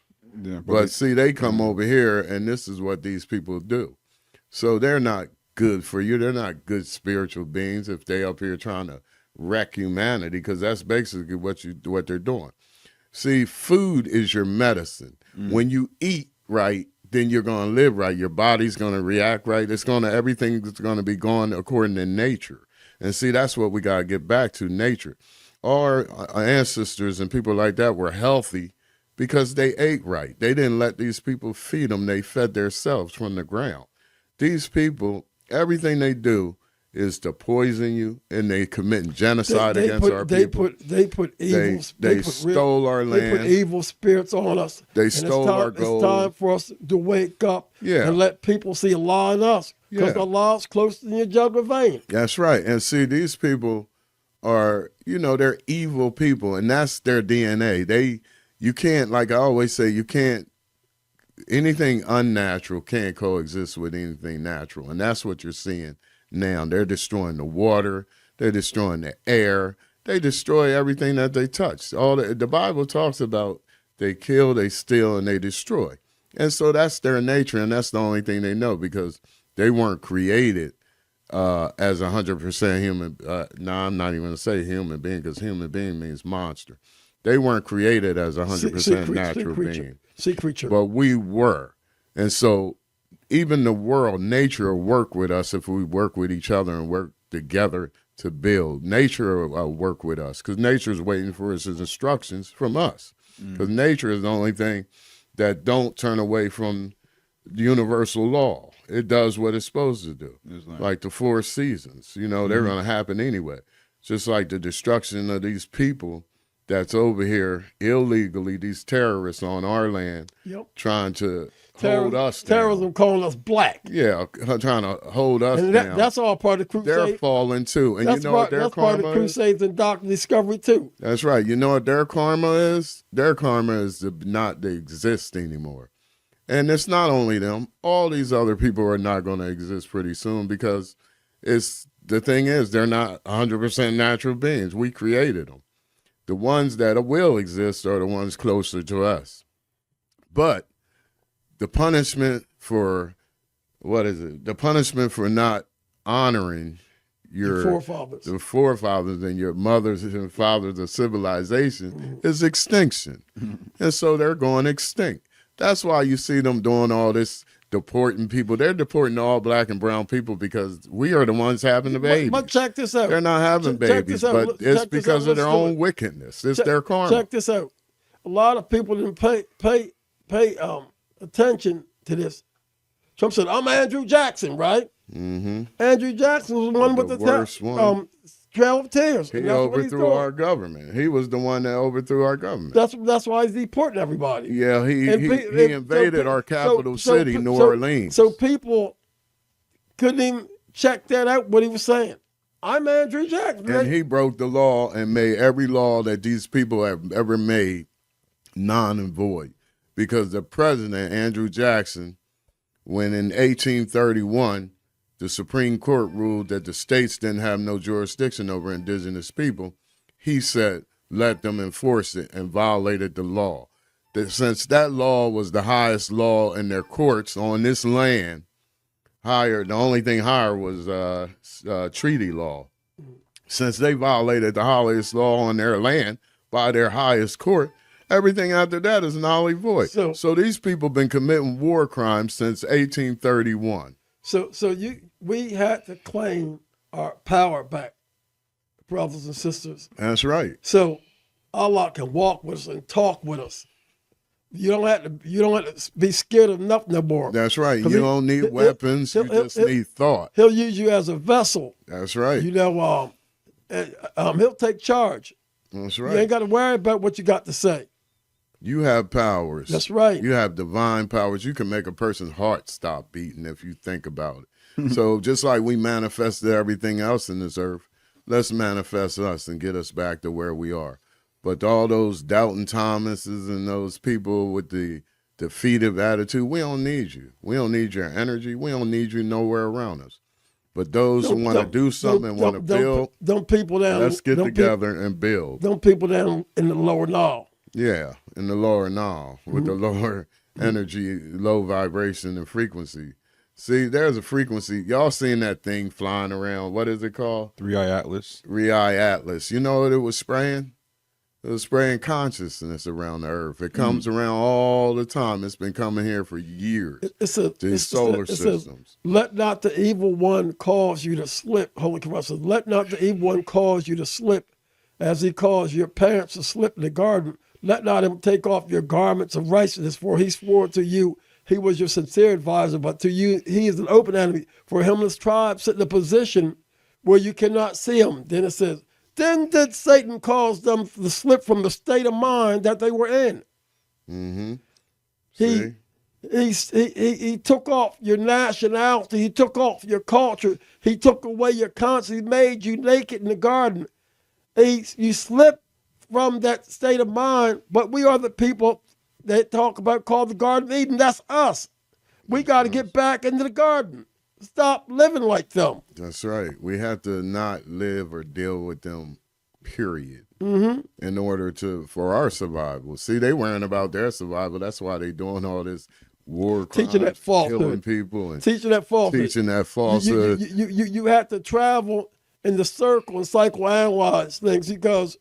[SPEAKER 2] Yeah, but see, they come over here, and this is what these people do. So they're not good for you. They're not good spiritual beings if they up here trying to wreck humanity, because that's basically what they're doing. See, food is your medicine. When you eat right, then you're going to live right. Your body's going to react right. Everything's going to be going according to nature. And see, that's what we got to get back to, nature. Our ancestors and people like that were healthy because they ate right. They didn't let these people feed them. They fed themselves from the ground. These people, everything they do is to poison you, and they commit genocide against our people.
[SPEAKER 3] They stole
[SPEAKER 2] our land.
[SPEAKER 3] They put evil spirits on us.
[SPEAKER 2] They stole our gold.
[SPEAKER 3] It's time for us to wake up and let people see Allah in us, because Allah's closer than your jugular vein.
[SPEAKER 2] That's right. And see, these people are, they're evil people, and that's their DNA. You can't, like I always say, anything unnatural can't coexist with anything natural. And that's what you're seeing now. They're destroying the water. They're destroying the air. They destroy everything that they touch. The Bible talks about they kill, they steal, and they destroy. And so that's their nature, and that's the only thing they know, because they weren't created as 100% human. I'm not even going to say human being, because human being means monster. They weren't created as 100% natural being.
[SPEAKER 3] Sea creature.
[SPEAKER 2] But we were. And so even the world, nature will work with us if we work with each other and work together to build. Nature will work with us, because nature is waiting for its instructions from us. Because nature is the only thing that don't turn away from universal law. It does what it's supposed to do. Like the 4 seasons, they're going to happen anyway. Just like the destruction of these people that's over here illegally, these terrorists on our land, trying to hold us down.
[SPEAKER 3] Terrorism calling us black.
[SPEAKER 2] Yeah, trying to hold us
[SPEAKER 3] and
[SPEAKER 2] down.
[SPEAKER 3] That's all part of the crusade.
[SPEAKER 2] They're falling too. And you know what their karma is? That's part of the crusades
[SPEAKER 3] and doctrine discovery too.
[SPEAKER 2] That's right. You know what their karma is? Their karma is not to exist anymore. And it's not only them. All these other people are not going to exist pretty soon, because the thing is, they're not 100% natural beings. We created them. The ones that will exist are the ones closer to us. But the punishment for, the punishment for not honoring your the forefathers and your mothers and fathers of civilization is extinction. And so they're going extinct. That's why you see them doing all this, deporting people. They're deporting all black and brown people because we are the ones having the babies.
[SPEAKER 3] But check this out.
[SPEAKER 2] They're not having babies, but it's because of their own wickedness. It's their karma.
[SPEAKER 3] Check this out. A lot of people didn't pay attention to this. Trump said, "I'm Andrew Jackson," right? Mm-hmm. Andrew Jackson was the one with the
[SPEAKER 2] worst one.
[SPEAKER 3] Trail of Tears.
[SPEAKER 2] He overthrew our government. He was the one that overthrew our government.
[SPEAKER 3] That's why he's deporting everybody.
[SPEAKER 2] Yeah, he invaded our capital city, New Orleans.
[SPEAKER 3] So people couldn't even check that out, what he was saying. I'm Andrew Jackson.
[SPEAKER 2] And he broke the law and made every law that these people have ever made non and void. Because the president, Andrew Jackson, when in 1831, the Supreme Court ruled that the states didn't have no jurisdiction over indigenous people, he said, let them enforce it, and violated the law. That since that law was the highest law in their courts on this land, the only thing higher was treaty law. Since they violated the highest law on their land by their highest court, everything after that is null and void. So these people have been committing war crimes since 1831.
[SPEAKER 3] We had to claim our power back, brothers and sisters.
[SPEAKER 2] That's right.
[SPEAKER 3] So Allah can walk with us and talk with us. You don't have to be scared of nothing no more.
[SPEAKER 2] That's right. You don't need weapons. You just need thought.
[SPEAKER 3] He'll use you as a vessel.
[SPEAKER 2] That's right.
[SPEAKER 3] He'll take charge.
[SPEAKER 2] That's right.
[SPEAKER 3] You ain't got to worry about what you got to say.
[SPEAKER 2] You have powers.
[SPEAKER 3] That's right.
[SPEAKER 2] You have divine powers. You can make a person's heart stop beating if you think about it. So just like we manifested everything else in this earth, let's manifest us and get us back to where we are. But all those doubting Thomases and those people with the defeative attitude, we don't need you. We don't need your energy. We don't need you nowhere around us. But those who want to do something and want to build, let's get together and build.
[SPEAKER 3] Them people down in the lower Nile.
[SPEAKER 2] Yeah, in the lower Nile with the lower energy, low vibration and frequency. See, there's a frequency. Y'all seen that thing flying around. What is it called?
[SPEAKER 1] 3-Eye Atlas.
[SPEAKER 2] 3-Eye Atlas. You know what it was spraying? It was spraying consciousness around the earth. It comes around all the time. It's been coming here for years. These solar systems.
[SPEAKER 3] Let not the evil one cause you to slip. Holy Quran says, let not the evil one cause you to slip as he caused your parents to slip in the garden. Let not him take off your garments of righteousness, for he swore to you he was your sincere advisor, but to you he is an open enemy. For him, this tribe sit in a position where you cannot see him. Then it says, then did Satan cause them to slip from the state of mind that they were in. Mm-hmm. He took off your nationality. He took off your culture. He took away your conscience. He made you naked in the garden. You slipped from that state of mind, but we are the people that talk about called the Garden of Eden. That's us. We got to get back into the garden. Stop living like them.
[SPEAKER 2] That's right. We have to not live or deal with them, period, in order for our survival. See, they worrying about their survival. That's why they doing all this war crimes,
[SPEAKER 3] teaching that falsehood,
[SPEAKER 2] killing people, and
[SPEAKER 3] teaching that falsehood.
[SPEAKER 2] teaching that falsehood.
[SPEAKER 3] You have to travel in the circle and psychoanalyze things because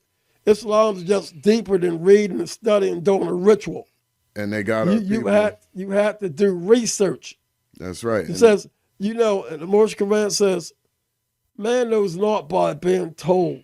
[SPEAKER 3] Islam is just deeper than reading and studying and doing a ritual.
[SPEAKER 2] And they got
[SPEAKER 3] you have to do research.
[SPEAKER 2] That's right.
[SPEAKER 3] It says, and the Moor Quran says, man knows not by being told.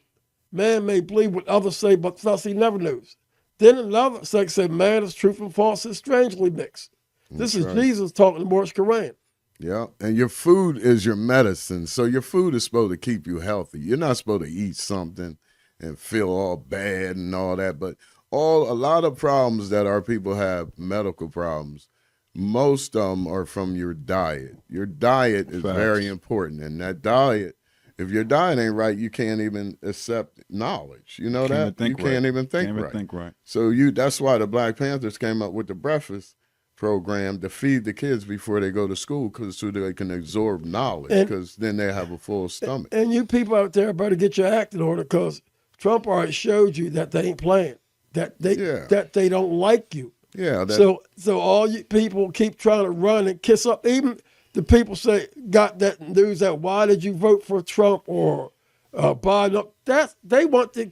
[SPEAKER 3] Man may believe what others say, but thus he never knows. Then another section said, man is truth and falsehood strangely mixed. This is Jesus talking in the Moor Quran.
[SPEAKER 2] Yeah, and your food is your medicine. So your food is supposed to keep you healthy. You're not supposed to eat something and feel all bad and all that. But a lot of problems that our people have, medical problems, most of them are from your diet. Your diet is very important. And that diet, if your diet ain't right, you can't even accept knowledge. You know that? You can't even think right. So that's why the Black Panthers came up with the breakfast program to feed the kids before they go to school, so they can absorb knowledge, because then they have a full stomach.
[SPEAKER 3] And you people out there better get your act in order, because Trump already showed you that they ain't playing, that they don't like you.
[SPEAKER 2] Yeah.
[SPEAKER 3] So all you people keep trying to run and kiss up. Even the people got that news that why did you vote for Trump or Biden? They want to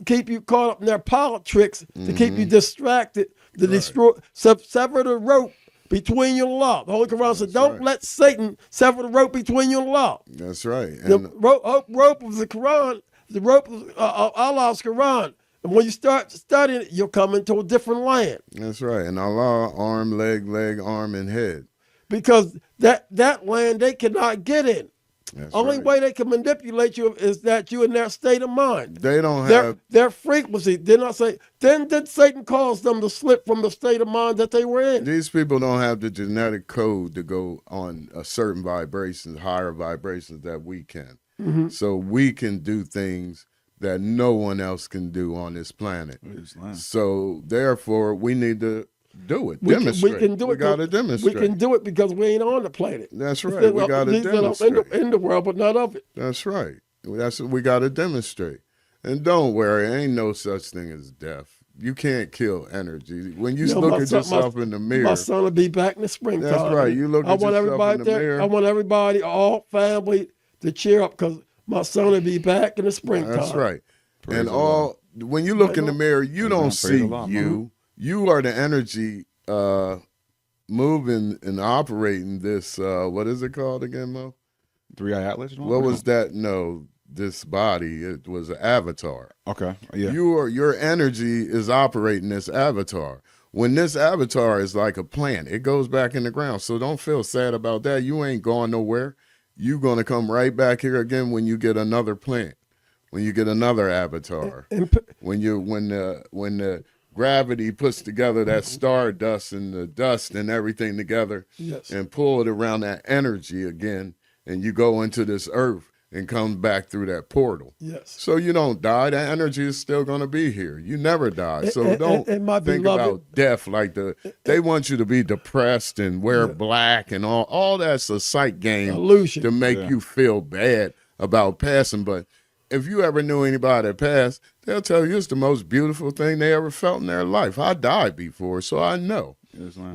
[SPEAKER 3] keep you caught up in their politics to keep you distracted. To destroy, sever the rope between you and Allah. The Holy Quran said, don't let Satan sever the rope between you and Allah.
[SPEAKER 2] That's right. And
[SPEAKER 3] the rope of the Quran, the rope of Allah's Quran. And when you start studying it, you'll come into a different land.
[SPEAKER 2] That's right. And Allah, arm, leg, arm, and head.
[SPEAKER 3] Because that land they cannot get in.
[SPEAKER 2] That's
[SPEAKER 3] Only
[SPEAKER 2] right.
[SPEAKER 3] way they can manipulate you is that you in their state of mind.
[SPEAKER 2] They don't have
[SPEAKER 3] their frequency. Did not say. Then did Satan cause them to slip from the state of mind that they were in?
[SPEAKER 2] These people don't have the genetic code to go on a certain vibrations, higher vibrations that we can.
[SPEAKER 3] Mm-hmm.
[SPEAKER 2] So we can do things that no one else can do on this planet. So therefore, we need to do it. Demonstrate.
[SPEAKER 3] We can do it.
[SPEAKER 2] We got to demonstrate.
[SPEAKER 3] We can do it because we ain't on the planet.
[SPEAKER 2] That's right. We got to demonstrate.
[SPEAKER 3] In the world, but not of it.
[SPEAKER 2] That's right. That's what we got to demonstrate. And don't worry, ain't no such thing as death. You can't kill energy. When you look at yourself in the mirror.
[SPEAKER 3] My son will be back in the springtime.
[SPEAKER 2] That's right. You look at yourself in the mirror.
[SPEAKER 3] I want everybody, all family, to cheer up because my son will be back in the springtime.
[SPEAKER 2] That's right. And when you look in the mirror, you don't see you. You are the energy moving and operating this, what is it called again, Mo?
[SPEAKER 1] 3-Eye Atlas?
[SPEAKER 2] What was that? No, this body, it was an avatar.
[SPEAKER 1] Okay, yeah.
[SPEAKER 2] Your energy is operating this avatar. When this avatar is like a plant, it goes back in the ground. So don't feel sad about that. You ain't going nowhere. You're going to come right back here again when you get another plant, when you get another avatar, when the gravity puts together that stardust and the dust and everything together, and pull it around that energy again, and you go into this earth and come back through that portal.
[SPEAKER 3] Yes.
[SPEAKER 2] So you don't die. That energy is still going to be here. You never die. So don't think about death like they want you to be depressed and wear black and all that's a sight game
[SPEAKER 3] illusion
[SPEAKER 2] to make you feel bad about passing. But if you ever knew anybody that passed, they'll tell you it's the most beautiful thing they ever felt in their life. I died before, so I know.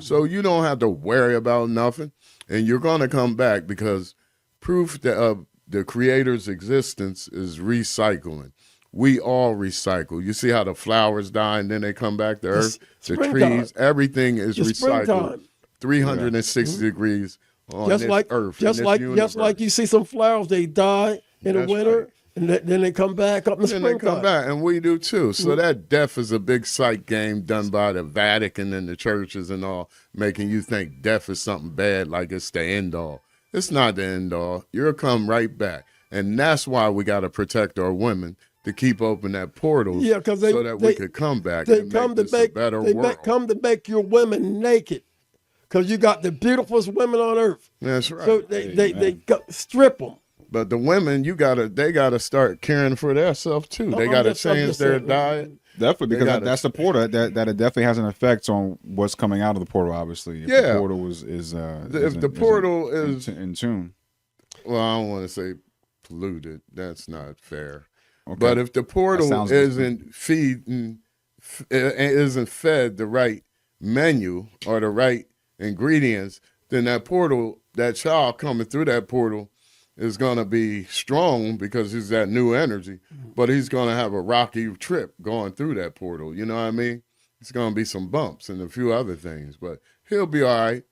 [SPEAKER 2] So you don't have to worry about nothing, and you're going to come back because proof of the Creator's existence is recycling. We all recycle. You see how the flowers die and then they come back to earth? The trees, everything is recycled. 360 degrees on this earth.
[SPEAKER 3] Just like you see some flowers, they die in the winter. Right. And then they come back up in the springtime.
[SPEAKER 2] Then they come back, and we do too. So that death is a big sight game done by the Vatican and the churches and all, making you think death is something bad, like it's the end all. It's not the end all. You'll come right back. And that's why we got to protect our women to keep open that portal so that we could come back and make this a better world.
[SPEAKER 3] They come to make your women naked because you got the beautifulest women on earth.
[SPEAKER 2] That's right.
[SPEAKER 3] So they strip them.
[SPEAKER 2] But the women, they gotta start caring for themselves too. They gotta change their diet.
[SPEAKER 1] Definitely, because that's the portal. That it definitely has an effect on what's coming out of the portal. Obviously, if the portal is in tune.
[SPEAKER 2] Well, I don't want to say polluted. That's not fair. Okay. But if the portal isn't fed the right menu or the right ingredients, then that portal, that child coming through that portal is going to be strong because he's that new energy, but he's going to have a rocky trip going through that portal. You know what I mean? It's going to be some bumps and a few other things, but he'll be all right.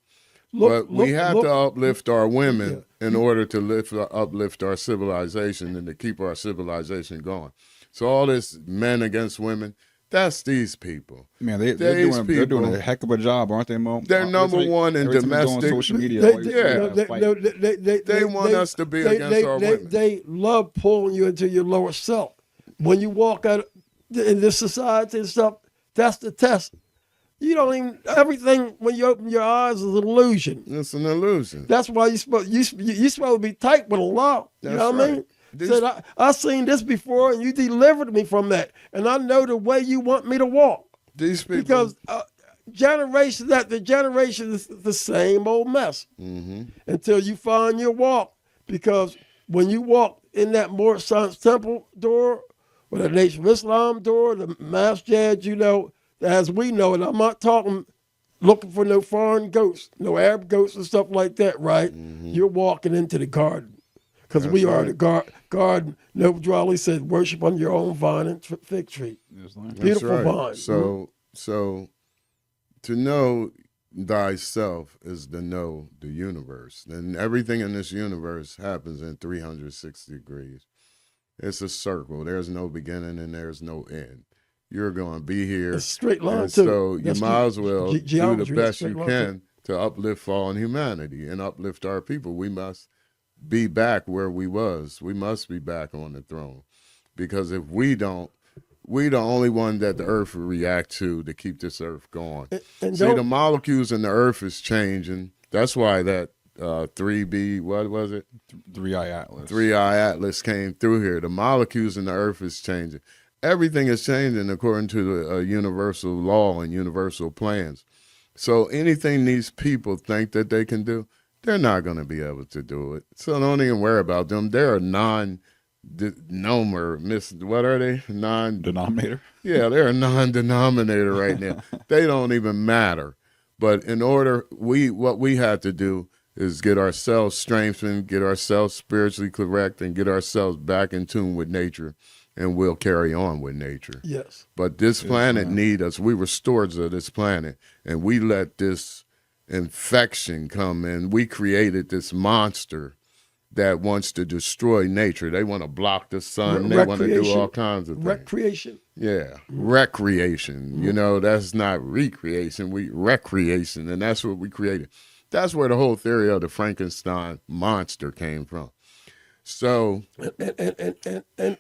[SPEAKER 2] But we have to uplift our women in order to uplift our civilization and to keep our civilization going. So all this men against women, that's these people.
[SPEAKER 1] Man, they're doing a heck of a job, aren't they, Mo?
[SPEAKER 2] They're number one in domestic.
[SPEAKER 1] Social media.
[SPEAKER 2] They want us to be against our women.
[SPEAKER 3] They love pulling you into your lower self. When you walk out in this society and stuff, that's the test. You don't even, everything when you open your eyes is an illusion.
[SPEAKER 2] It's an illusion.
[SPEAKER 3] That's why you're supposed to be tight with Allah. You know what I mean? Said, I seen this before and you delivered me from that. And I know the way you want me to walk.
[SPEAKER 2] These people.
[SPEAKER 3] Because generation after generation is the same old mess. Until you find your walk. Because when you walk in that Moor Science Temple door, or the Nation of Islam door, the masjid, you know, as we know it, I'm not talking looking for no foreign ghosts, no Arab ghosts and stuff like that, right? You're walking into the garden. Because we are the garden. Noble Drawley said, worship on your own vine and fig tree. Beautiful vine.
[SPEAKER 2] So to know thyself is to know the universe. And everything in this universe happens in 360 degrees. It's a circle. There's no beginning and there's no end. You're going to be here.
[SPEAKER 3] It's a straight line, too.
[SPEAKER 2] So you might as well do the best you can to uplift fallen humanity and uplift our people. We must be back where we was. We must be back on the throne. Because if we don't, we the only one that the earth will react to keep this earth going. See, the molecules in the earth is changing. That's why that 3B, what was it?
[SPEAKER 1] 3I Atlas.
[SPEAKER 2] 3I Atlas came through here. The molecules in the earth is changing. Everything is changing according to the universal law and universal plans. So anything these people think that they can do, they're not going to be able to do it. So don't even worry about them. They're a what are they?
[SPEAKER 1] Denominator?
[SPEAKER 2] Yeah, they're a non-denominator right now. They don't even matter. But in order, what we have to do is get ourselves strengthened, get ourselves spiritually correct, and get ourselves back in tune with nature, and we'll carry on with nature.
[SPEAKER 3] Yes.
[SPEAKER 2] But this planet need us. We were stewards of this planet, and we let this infection come in. We created this monster that wants to destroy nature. They want to block the sun. They want to do all kinds of things.
[SPEAKER 3] Recreation.
[SPEAKER 2] Yeah, recreation. You know, that's not recreation. Recreation, and that's what we created. That's where the whole theory of the Frankenstein monster came from. So,
[SPEAKER 3] and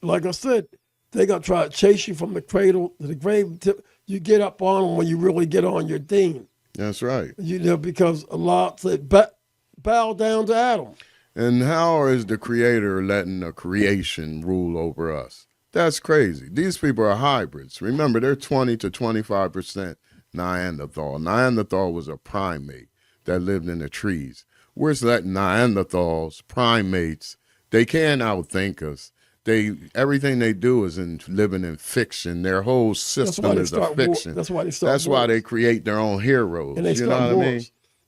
[SPEAKER 3] like I said, they're going to try to chase you from the cradle to the grave until you get up on them when you really get on your deen.
[SPEAKER 2] That's right.
[SPEAKER 3] You know, because Allah said, bow down to Adam.
[SPEAKER 2] And how is the creator letting the creation rule over us? That's crazy. These people are hybrids. Remember, they're 20 to 25% Neanderthal. Neanderthal was a primate that lived in the trees. We're letting Neanderthals, primates, they can't outthink us. Everything they do is living in fiction. Their whole system is a fiction.
[SPEAKER 3] That's why they start
[SPEAKER 2] That's why they create their own heroes.
[SPEAKER 3] And they
[SPEAKER 2] you know what I mean?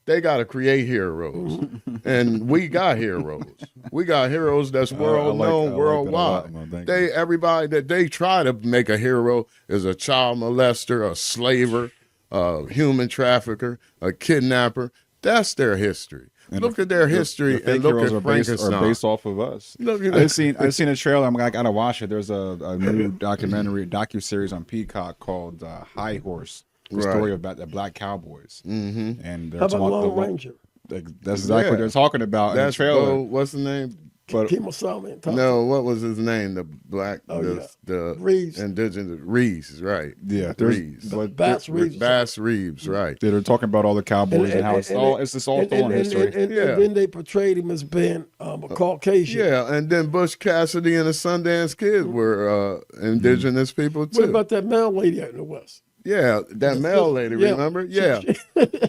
[SPEAKER 2] They got to create heroes. And we got heroes. We got heroes that's worldwide. Everybody that they try to make a hero is a child molester, a slaver, a human trafficker, a kidnapper. That's their history. And look at their history and look at Frankenstein.
[SPEAKER 1] Are based off of us. I've seen a trailer. I gotta watch it. There's a new docuseries on Peacock called High Horse. The story about the black cowboys. And they're
[SPEAKER 3] how about Lone Ranger?
[SPEAKER 1] That's exactly what they're talking about in the trailer.
[SPEAKER 2] What's the name?
[SPEAKER 3] No,
[SPEAKER 2] what was his name? The black, the
[SPEAKER 3] Reeves.
[SPEAKER 2] Indigenous Reeves, right?
[SPEAKER 1] Yeah,
[SPEAKER 3] Reeves. Bass
[SPEAKER 2] Reeves, right?
[SPEAKER 1] They're talking about all the cowboys and how it's all stolen history.
[SPEAKER 3] And then they portrayed him as being a Caucasian.
[SPEAKER 2] Yeah, and then Bush Cassidy and the Sundance Kid were indigenous people too.
[SPEAKER 3] What about that male lady out in the West?
[SPEAKER 2] Yeah, that male lady, remember? Yeah.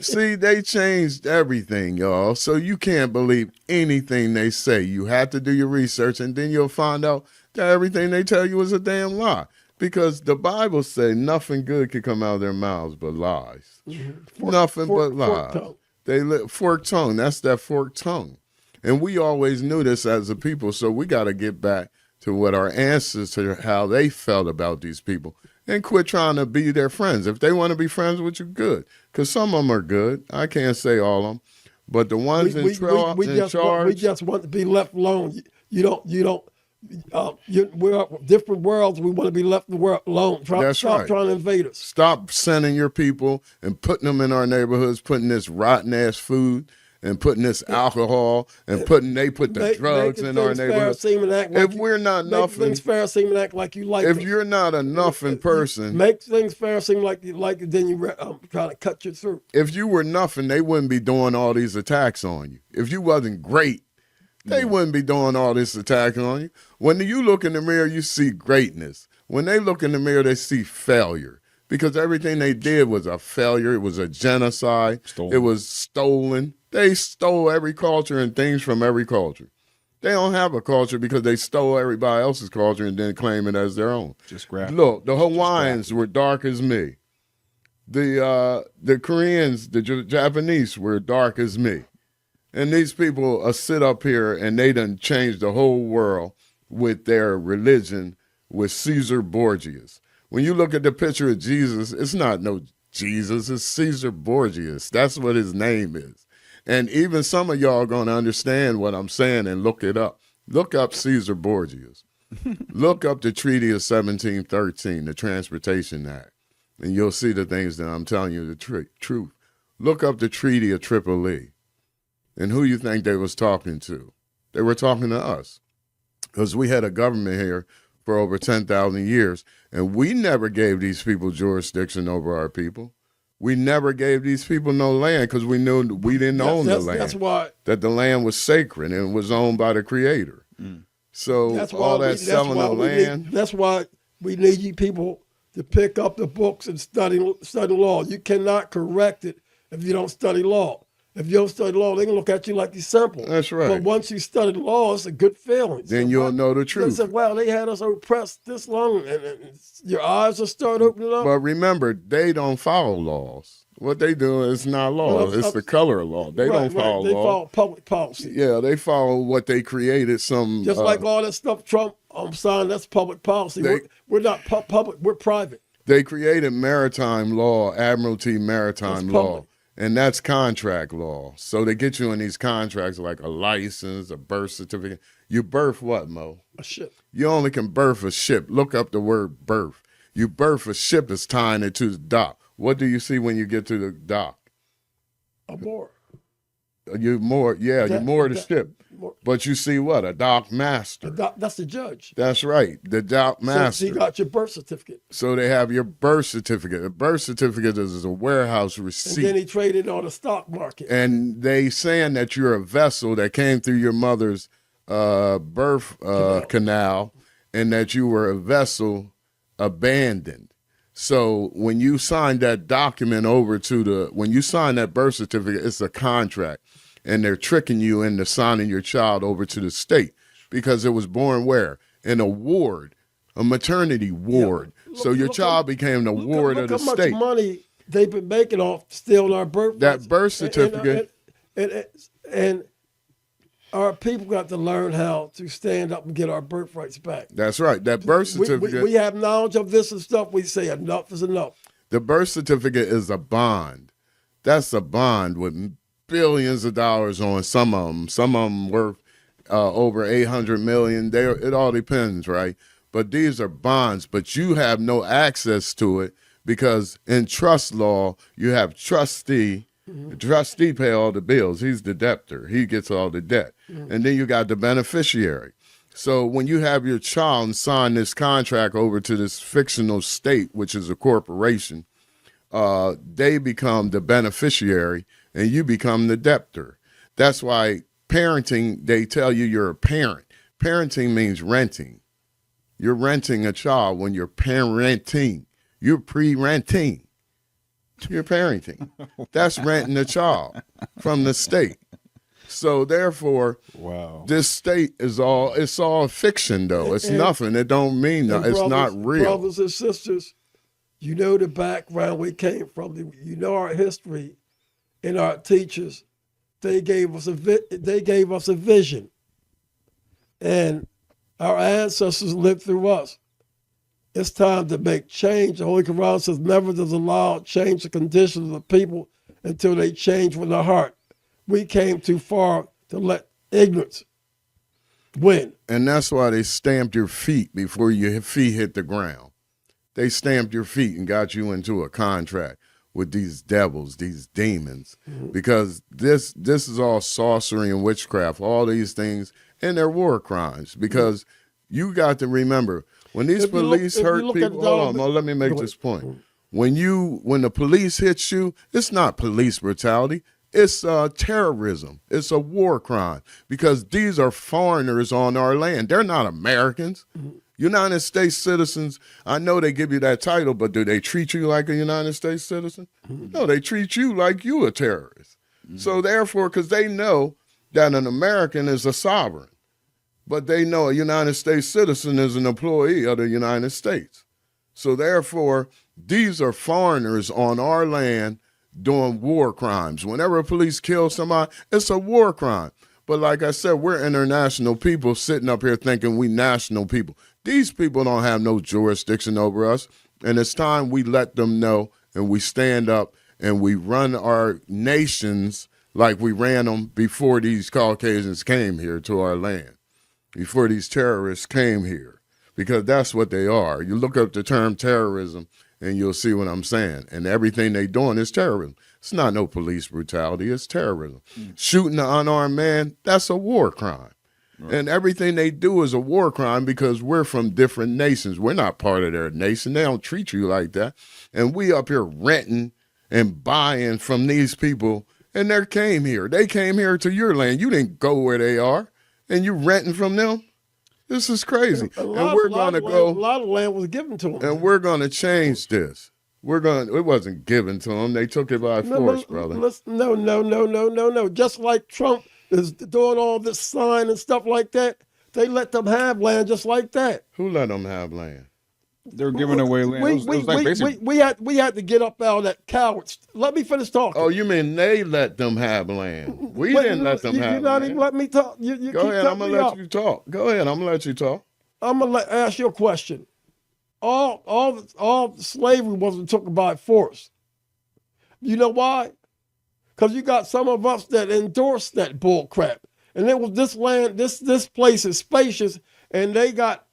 [SPEAKER 2] See, they changed everything, y'all. So you can't believe anything they say. You have to do your research, and then you'll find out that everything they tell you is a damn lie. Because the Bible say nothing good can come out of their mouths but lies.
[SPEAKER 3] Mm-hmm.
[SPEAKER 2] Nothing but lies.
[SPEAKER 3] Forked tongue.
[SPEAKER 2] Forked tongue. That's that forked tongue. And we always knew this as a people, so we got to get back to what our ancestors, how they felt about these people, and quit trying to be their friends. If they want to be friends with you, good. Because some of them are good. I can't say all of them. But the ones in charge.
[SPEAKER 3] We just want to be left alone. We're different worlds. We want to be left alone. Stop trying to invade us.
[SPEAKER 2] Stop sending your people and putting them in our neighborhoods, putting this rotten ass food and putting this alcohol and they put the drugs in our neighborhoods. If we're not nothing,
[SPEAKER 3] things fair seem and act like you like.
[SPEAKER 2] If
[SPEAKER 3] them.
[SPEAKER 2] you're not a nothing person,
[SPEAKER 3] make things fair seem like you like it. Then you try to cut you through.
[SPEAKER 2] If you were nothing, they wouldn't be doing all these attacks on you. If you wasn't great, they wouldn't be doing all this attack on you. When you look in the mirror, you see greatness. When they look in the mirror, they see failure. Because everything they did was a failure. It was a genocide. It was stolen. They stole every culture and things from every culture. They don't have a culture because they stole everybody else's culture and then claim it as their own.
[SPEAKER 1] Just grab.
[SPEAKER 2] Look, the Hawaiians were dark as me. The Koreans, the Japanese were dark as me. And these people sit up here and they done changed the whole world with their religion with Caesar Borgias. When you look at the picture of Jesus, it's not no Jesus, it's Caesar Borgias. That's what his name is. And even some of y'all are going to understand what I'm saying and look it up. Look up Caesar Borgias. Look up the Treaty of 1713, the Transportation Act, and you'll see the things that I'm telling you the truth. Look up the Treaty of Tripoli. And who you think they was talking to? They were talking to us. Because we had a government here for over 10,000 years, and we never gave these people jurisdiction over our people. We never gave these people no land because we knew we didn't own the land.
[SPEAKER 3] That's why.
[SPEAKER 2] That the land was sacred and was owned by the Creator. So all that selling of land.
[SPEAKER 3] That's why we need you people to pick up the books and study law. You cannot correct it if you don't study law. If you don't study law, they can look at you like you're simple.
[SPEAKER 2] That's right.
[SPEAKER 3] But once you study the law, it's a good feeling.
[SPEAKER 2] Then you'll know the truth.
[SPEAKER 3] They say, wow, they had us oppressed this long, and your eyes will start opening up.
[SPEAKER 2] But remember, they don't follow laws. What they do is not law. It's the color of law. They don't follow law.
[SPEAKER 3] They follow public policy.
[SPEAKER 2] Yeah, they follow what they created.
[SPEAKER 3] Just like all that stuff Trump signed, that's public policy. We're not public. We're private.
[SPEAKER 2] They created maritime law, admiralty maritime law. And that's contract law. So they get you in these contracts like a license, a birth certificate. You birth what, Mo?
[SPEAKER 3] A ship.
[SPEAKER 2] You only can birth a ship. Look up the word birth. You birth a ship is tying it to the dock. What do you see when you get to the dock?
[SPEAKER 3] A moor.
[SPEAKER 2] You moor the ship. But you see what? A dock master.
[SPEAKER 3] That's the judge.
[SPEAKER 2] That's right. The dock master.
[SPEAKER 3] So you got your birth certificate.
[SPEAKER 2] So they have your birth certificate. A birth certificate is a warehouse receipt.
[SPEAKER 3] And then he traded on the stock market.
[SPEAKER 2] And they saying that you're a vessel that came through your mother's birth canal and that you were a vessel abandoned. So when you sign that document when you sign that birth certificate, it's a contract. And they're tricking you into signing your child over to the state because it was born where? In a ward, a maternity ward. Yeah. So your child became the ward of the state.
[SPEAKER 3] Look how much money they've been making off stealing our birth.
[SPEAKER 2] That birth certificate.
[SPEAKER 3] And our people got to learn how to stand up and get our birthrights back.
[SPEAKER 2] That's right. That birth certificate.
[SPEAKER 3] We have knowledge of this and stuff. We say enough is enough.
[SPEAKER 2] The birth certificate is a bond. That's a bond with billions of dollars on some of them worth over 800 million. It all depends, right? But these are bonds, but you have no access to it because in trust law, you have trustee. The trustee pay all the bills. He's the debtor. He gets all the debt. And then you got the beneficiary. So when you have your child and sign this contract over to this fictional state, which is a corporation, they become the beneficiary and you become the debtor. That's why parenting, they tell you you're a parent. Parenting means renting. You're renting a child when you're parenting. You're pre-renting. You're parenting. That's renting a child from the state. So therefore,
[SPEAKER 1] Wow.
[SPEAKER 2] this state it's all fiction though. It's nothing. It don't mean nothing. It's not real.
[SPEAKER 3] Brothers and sisters, you know the background we came from. You know our history, and our teachers. They gave us a vision, and our ancestors lived through us. It's time to make change. The Holy Quran says, never does Allah change the conditions of the people until they change with their heart. We came too far to let ignorance win.
[SPEAKER 2] And that's why they stamped your feet before your feet hit the ground. They stamped your feet and got you into a contract with these devils, these demons, because this is all sorcery and witchcraft, all these things, and they're war crimes. Because you got to remember, when these police hurt people, hold on, let me make this point. When the police hits you, it's not police brutality. It's terrorism. It's a war crime because these are foreigners on our land. They're not Americans. United States citizens, I know they give you that title, but do they treat you like a United States citizen? No, they treat you like you a terrorist. So therefore, because they know that an American is a sovereign, but they know a United States citizen is an employee of the United States. So therefore, these are foreigners on our land doing war crimes. Whenever police kill somebody, it's a war crime. But like I said, we're international people sitting up here thinking we national people. These people don't have no jurisdiction over us. And it's time we let them know and we stand up and we run our nations like we ran them before these Caucasians came here to our land, before these terrorists came here, because that's what they are. You look up the term terrorism and you'll see what I'm saying. And everything they doing is terrorism. It's not no police brutality. It's terrorism. Shooting an unarmed man, that's a war crime. Right. And everything they do is a war crime because we're from different nations. We're not part of their nation. They don't treat you like that. And we up here renting and buying from these people, and they came here. They came here to your land. You didn't go where they are, and you renting from them? This is crazy. A lot
[SPEAKER 3] of land was given to them.
[SPEAKER 2] And we're going to change this. It wasn't given to them. They took it by force, brother.
[SPEAKER 3] No. Just like Trump is doing all this sign and stuff like that, they let them have land just like that.
[SPEAKER 2] Who let them have land?
[SPEAKER 1] They were giving away land.
[SPEAKER 3] We had to get up out of that cowards. Let me finish talking.
[SPEAKER 2] Oh, you mean they let them have land? We didn't let them have land.
[SPEAKER 3] You're not even letting me talk.
[SPEAKER 2] Go ahead. I'm going to let you talk. Go ahead. I'm going to let you talk.
[SPEAKER 3] I'm going to ask you a question. All slavery wasn't taken by force. You know why? Because you got some of us that endorsed that bull crap. And it was this land, this place is spacious, and they got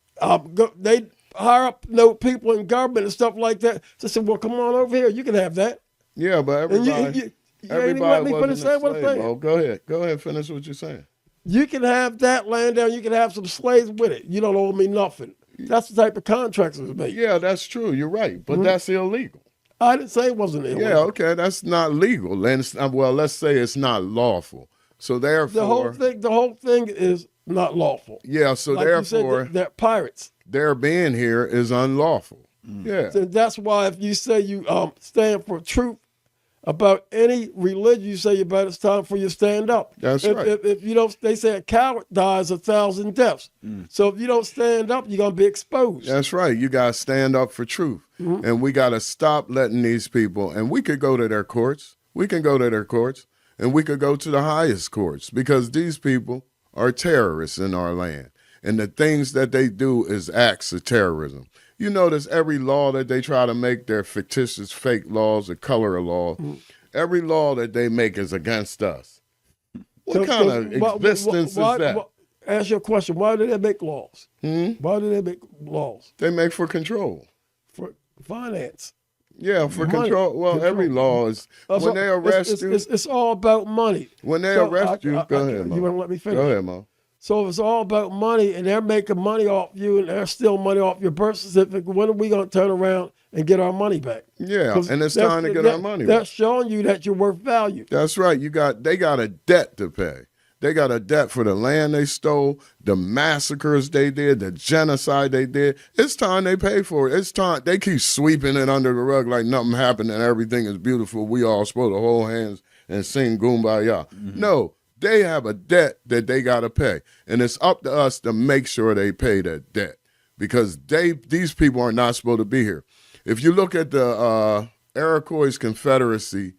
[SPEAKER 3] they hire up people in government and stuff like that. So they said, well, come on over here, you can have that.
[SPEAKER 2] Yeah, but everybody wasn't a slave. Oh, go ahead, finish what you're saying.
[SPEAKER 3] You can have that land down, you can have some slaves with it. You don't owe me nothing. That's the type of contracts it was made.
[SPEAKER 2] Yeah, that's true. You're right, but that's illegal.
[SPEAKER 3] I didn't say it wasn't illegal.
[SPEAKER 2] Yeah, okay, that's not legal. Well, let's say it's not lawful. So therefore,
[SPEAKER 3] the whole thing is not lawful.
[SPEAKER 2] Yeah, so like therefore,
[SPEAKER 3] they're pirates.
[SPEAKER 2] Their being here is unlawful. Yeah,
[SPEAKER 3] so that's why if you say you stand for truth about any religion, you say about it's time for you to stand up.
[SPEAKER 2] That's right.
[SPEAKER 3] If you don't, they say a coward dies 1,000 deaths. So if you don't stand up, you're gonna be exposed.
[SPEAKER 2] That's right. You gotta stand up for truth, and we gotta stop letting these people. And we could go to their courts. We can go to their courts, and we could go to the highest courts because these people are terrorists in our land, and the things that they do is acts of terrorism. You notice every law that they try to make, they're fictitious, fake laws, a color of law. Every law that they make is against us. What kind of existence is that?
[SPEAKER 3] Ask your question. Why do they make laws? Why do they make laws?
[SPEAKER 2] They make for control.
[SPEAKER 3] For finance.
[SPEAKER 2] Yeah, for control. Well, every law is, when they arrest you.
[SPEAKER 3] It's all about money.
[SPEAKER 2] When they arrest you, go ahead, Mo.
[SPEAKER 3] You want to let me finish?
[SPEAKER 2] Go ahead, Mo.
[SPEAKER 3] So if it's all about money and they're making money off you and they're stealing money off your birth certificate, when are we going to turn around and get our money back?
[SPEAKER 2] Yeah, and it's time to get our money back.
[SPEAKER 3] That's showing you that you're worth value.
[SPEAKER 2] That's right. They got a debt to pay. They got a debt for the land they stole, the massacres they did, the genocide they did. It's time they pay for it. It's time. They keep sweeping it under the rug like nothing happened and everything is beautiful. We all supposed to hold hands and sing Kumbaya. No. They have a debt that they got to pay. And it's up to us to make sure they pay that debt because these people are not supposed to be here. If you look at the Iroquois Confederacy,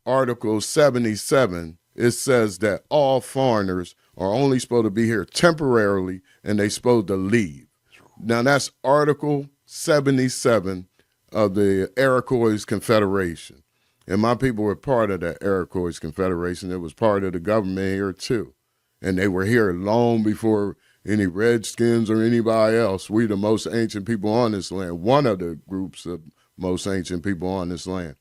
[SPEAKER 2] Article 77, it says that all foreigners are only supposed to be here temporarily and they're supposed to leave. Now, that's Article 77 of the Iroquois Confederation. And my people were part of that Iroquois Confederation. It was part of the government here, too. And they were here long before any Redskins or anybody else. We the most ancient people on this land, one of the groups of most ancient people on this land.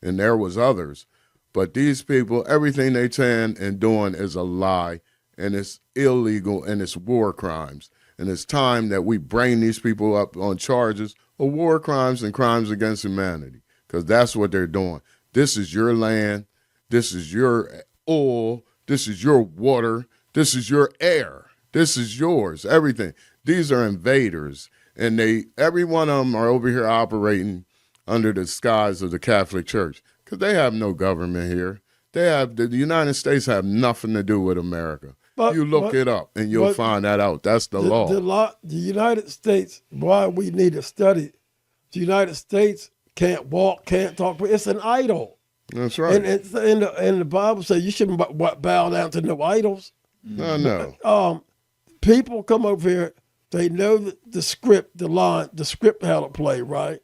[SPEAKER 2] And there was others. But these people, everything they saying and doing is a lie, and it's illegal, and it's war crimes. And it's time that we bring these people up on charges of war crimes and crimes against humanity, because that's what they're doing. This is your land. This is your oil. This is your water. This is your air. This is yours, everything. These are invaders, and every one of them are over here operating under the skies of the Catholic Church. Because they have no government here. The United States have nothing to do with America. You look it up and you'll find that out. That's the law.
[SPEAKER 3] The United States, why we need to study, the United States can't walk, can't talk. It's an idol.
[SPEAKER 2] That's right.
[SPEAKER 3] And the Bible says you shouldn't bow down to no idols.
[SPEAKER 2] No.
[SPEAKER 3] People come over here, they know the script, the script how to play, right?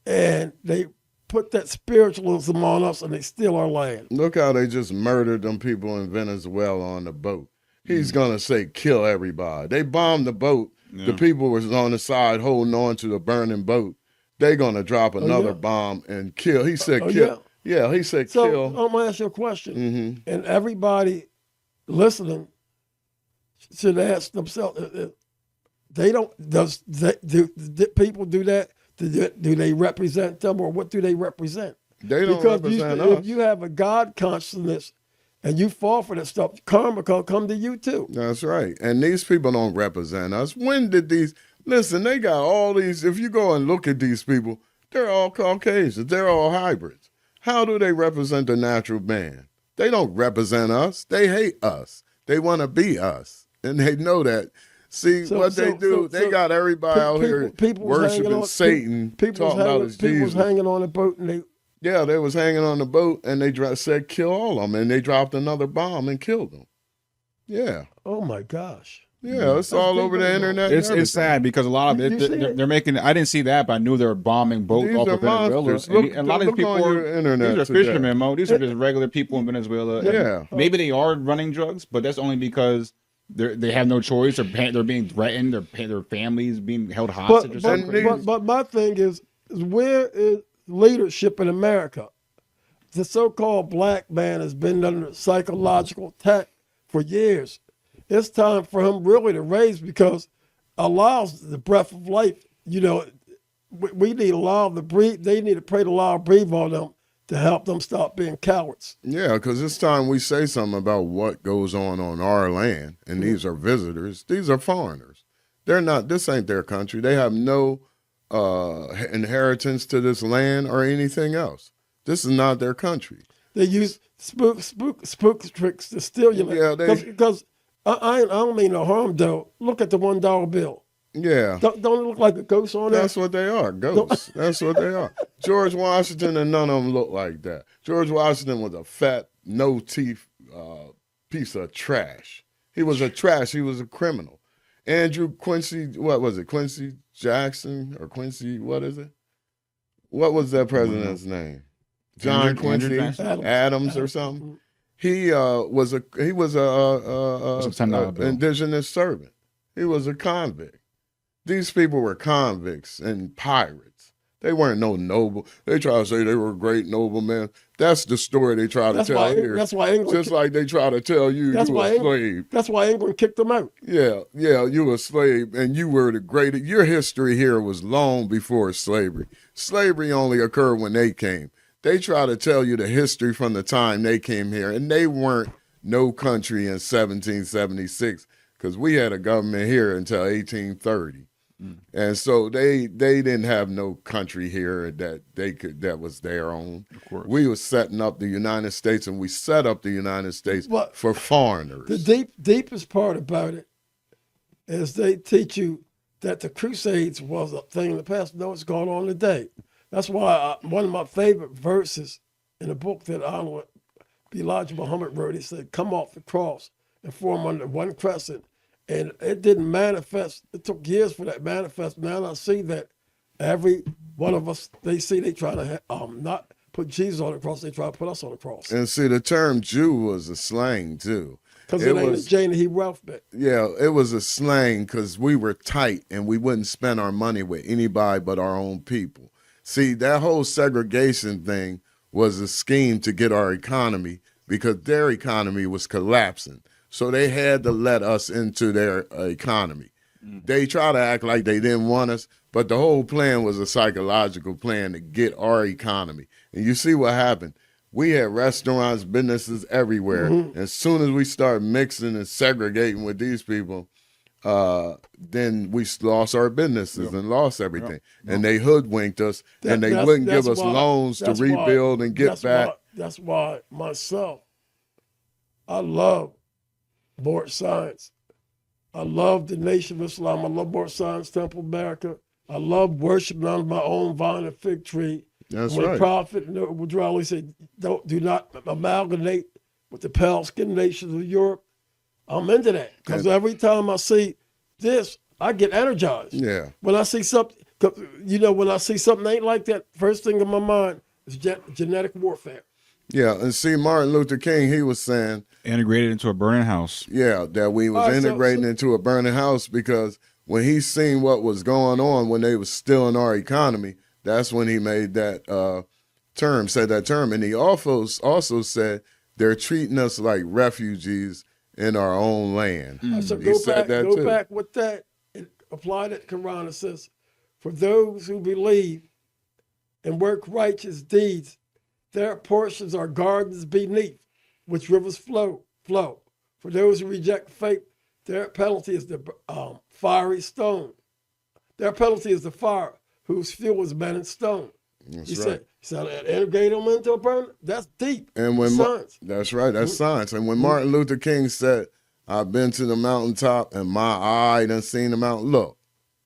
[SPEAKER 3] And they put that spiritualism on us and they steal our land.
[SPEAKER 2] Look how they just murdered them people in Venezuela on the boat. He's going to say, kill everybody. They bombed the boat. Yeah. The people was on the side holding on to the burning boat. They're going to drop another bomb and kill. He said, kill. Yeah, he said, kill.
[SPEAKER 3] So I'm going to ask you a question. And everybody listening should ask themselves, do people do that? Do they represent them, or what do they represent?
[SPEAKER 2] They don't represent us.
[SPEAKER 3] If you have a God consciousness and you fall for that stuff, karma can come to you too.
[SPEAKER 2] That's right. And these people don't represent us. When did listen, they got all these, if you go and look at these people, they're all Caucasians. They're all hybrids. How do they represent the natural man? They don't represent us. They hate us. They want to be us. And they know that. See, they got everybody out here worshiping Satan, talking about his Jesus.
[SPEAKER 3] People hanging on the boat. And
[SPEAKER 2] they was hanging on the boat, and they said, kill all of them. And they dropped another bomb and killed them. Yeah.
[SPEAKER 3] Oh, my gosh.
[SPEAKER 2] Yeah, it's all over the internet.
[SPEAKER 1] It's sad because a lot of it, they're making, I didn't see that, but I knew they were bombing boats off of Venezuela. A lot of these people these are fishermen, Mo. These are just regular people in Venezuela.
[SPEAKER 2] Yeah.
[SPEAKER 1] Maybe they are running drugs, but that's only because they have no choice. They're being threatened. Their families being held hostage or something.
[SPEAKER 3] But my thing is where is leadership in America? The so-called black man has been under psychological attack for years. It's time for him really to raise, because Allah's the breath of life. You know, we need Allah to breathe. They need to pray to Allah to breathe on them to help them stop being cowards.
[SPEAKER 2] Yeah, because it's time we say something about what goes on our land. And these are visitors. These are foreigners. This ain't their country. They have no inheritance to this land or anything else. This is not their country.
[SPEAKER 3] They use spook tricks to steal your land.
[SPEAKER 2] Yeah,
[SPEAKER 3] because I don't mean no harm, though. Look at the $1 bill.
[SPEAKER 2] Yeah.
[SPEAKER 3] Don't it look like a ghost on there?
[SPEAKER 2] That's what they are, ghosts. That's what they are. George Washington and none of them look like that. George Washington was a fat, no-teeth piece of trash. He was a trash. He was a criminal. Andrew Quincy, what was it, Quincy Jackson or Quincy, what is it? What was that president's name? John Quincy Adams or something? He was a indigenous servant. He was a convict. These people were convicts and pirates. They weren't no noble. They try to say they were great noblemen. That's the story they try to tell here.
[SPEAKER 3] That's why England.
[SPEAKER 2] Just like they try to tell you were a slave.
[SPEAKER 3] That's why England kicked them out.
[SPEAKER 2] Yeah, you were a slave, and you were the greatest. Your history here was long before slavery. Slavery only occurred when they came. They try to tell you the history from the time they came here, and they weren't no country in 1776, because we had a government here until 1830. And so they didn't have no country here that was their own.
[SPEAKER 1] Of course.
[SPEAKER 2] We was setting up the United States, and we set up the United States
[SPEAKER 3] But
[SPEAKER 2] for foreigners.
[SPEAKER 3] the deepest part about it is they teach you that the Crusades was a thing in the past. No, it's going on today. That's why one of my favorite verses in a book that Elijah Muhammad wrote, he said, "Come off the cross and form under one crescent." And it didn't manifest. It took years for that to manifest. Now I see that every one of us, they try to not put Jesus on the cross, they try to put us on the cross.
[SPEAKER 2] And see, the term Jew was a slang too.
[SPEAKER 3] Because it ain't a Jane he Ralph bit.
[SPEAKER 2] Yeah, it was a slang because we were tight and we wouldn't spend our money with anybody but our own people. See, that whole segregation thing was a scheme to get our economy because their economy was collapsing. So they had to let us into their economy. They try to act like they didn't want us, but the whole plan was a psychological plan to get our economy. And you see what happened. We had restaurants, businesses everywhere. As soon as we start mixing and segregating with these people, then we lost our businesses and lost everything. And they hoodwinked us, and they wouldn't give us loans to rebuild and get back.
[SPEAKER 3] That's why myself, I love board science. I love the Nation of Islam. I love board science, Temple America. I love worshiping under my own vine and fig tree.
[SPEAKER 2] That's
[SPEAKER 3] when
[SPEAKER 2] right.
[SPEAKER 3] the prophet would always say, do not amalgamate with the pale skinned nations of Europe. I'm into that because every time I see this, I get energized.
[SPEAKER 2] Yeah.
[SPEAKER 3] When I see something, when I see something ain't like that, first thing in my mind is genetic warfare.
[SPEAKER 2] Yeah, and see, Martin Luther King, he was saying,
[SPEAKER 1] Integrated into a burning house.
[SPEAKER 2] yeah, that we was integrating into a burning house because when he seen what was going on when they was stealing our economy, that's when he made that said that term. And he also said they're treating us like refugees in our own land.
[SPEAKER 3] So
[SPEAKER 2] He said that too.
[SPEAKER 3] Go back with that and apply that to Quran. It says, for those who believe and work righteous deeds, their portions are gardens beneath, which rivers flow. For those who reject faith, their penalty is the fiery stone. Their penalty is the fire, whose fuel is men and stone.
[SPEAKER 2] That's
[SPEAKER 3] He
[SPEAKER 2] right.
[SPEAKER 3] said, integrate them into a burn. That's deep.
[SPEAKER 2] And when
[SPEAKER 3] science.
[SPEAKER 2] That's right, that's science. And when Martin Luther King said, I've been to the mountaintop and my eye done seen the mountain. Look,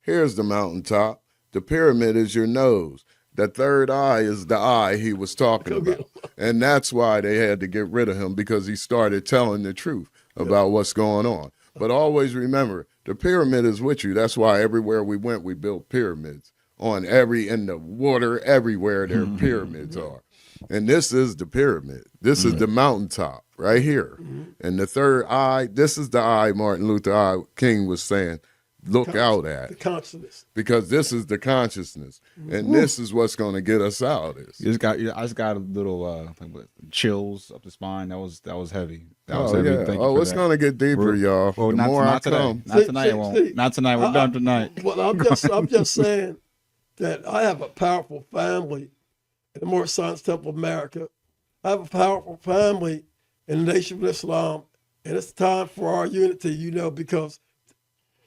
[SPEAKER 2] here's the mountaintop. The pyramid is your nose. The third eye is the eye he was talking about. And that's why they had to get rid of him, because he started telling the truth about what's going on. But always remember, the pyramid is with you. That's why everywhere we went, we built pyramids. In the water, everywhere there pyramids are. And this is the pyramid. This is the mountaintop right here. And the third eye, this is the eye Martin Luther King was saying, look out at.
[SPEAKER 3] The consciousness.
[SPEAKER 2] Because this is the consciousness. And this is what's going to get us out of this.
[SPEAKER 1] I just got a little chills up the spine. That was heavy. That was heavy.
[SPEAKER 2] Yeah.
[SPEAKER 1] Thank you for
[SPEAKER 2] It's
[SPEAKER 1] that.
[SPEAKER 2] going to get deeper, y'all.
[SPEAKER 1] Well,
[SPEAKER 2] the
[SPEAKER 1] not,
[SPEAKER 2] more
[SPEAKER 1] not
[SPEAKER 2] I
[SPEAKER 1] today.
[SPEAKER 2] come.
[SPEAKER 1] Not tonight. It won't. Not tonight. We're done tonight.
[SPEAKER 3] Well, I'm just saying that I have a powerful family in the Moor Science Temple of America. I have a powerful family in the Nation of Islam, and it's time for our unity, because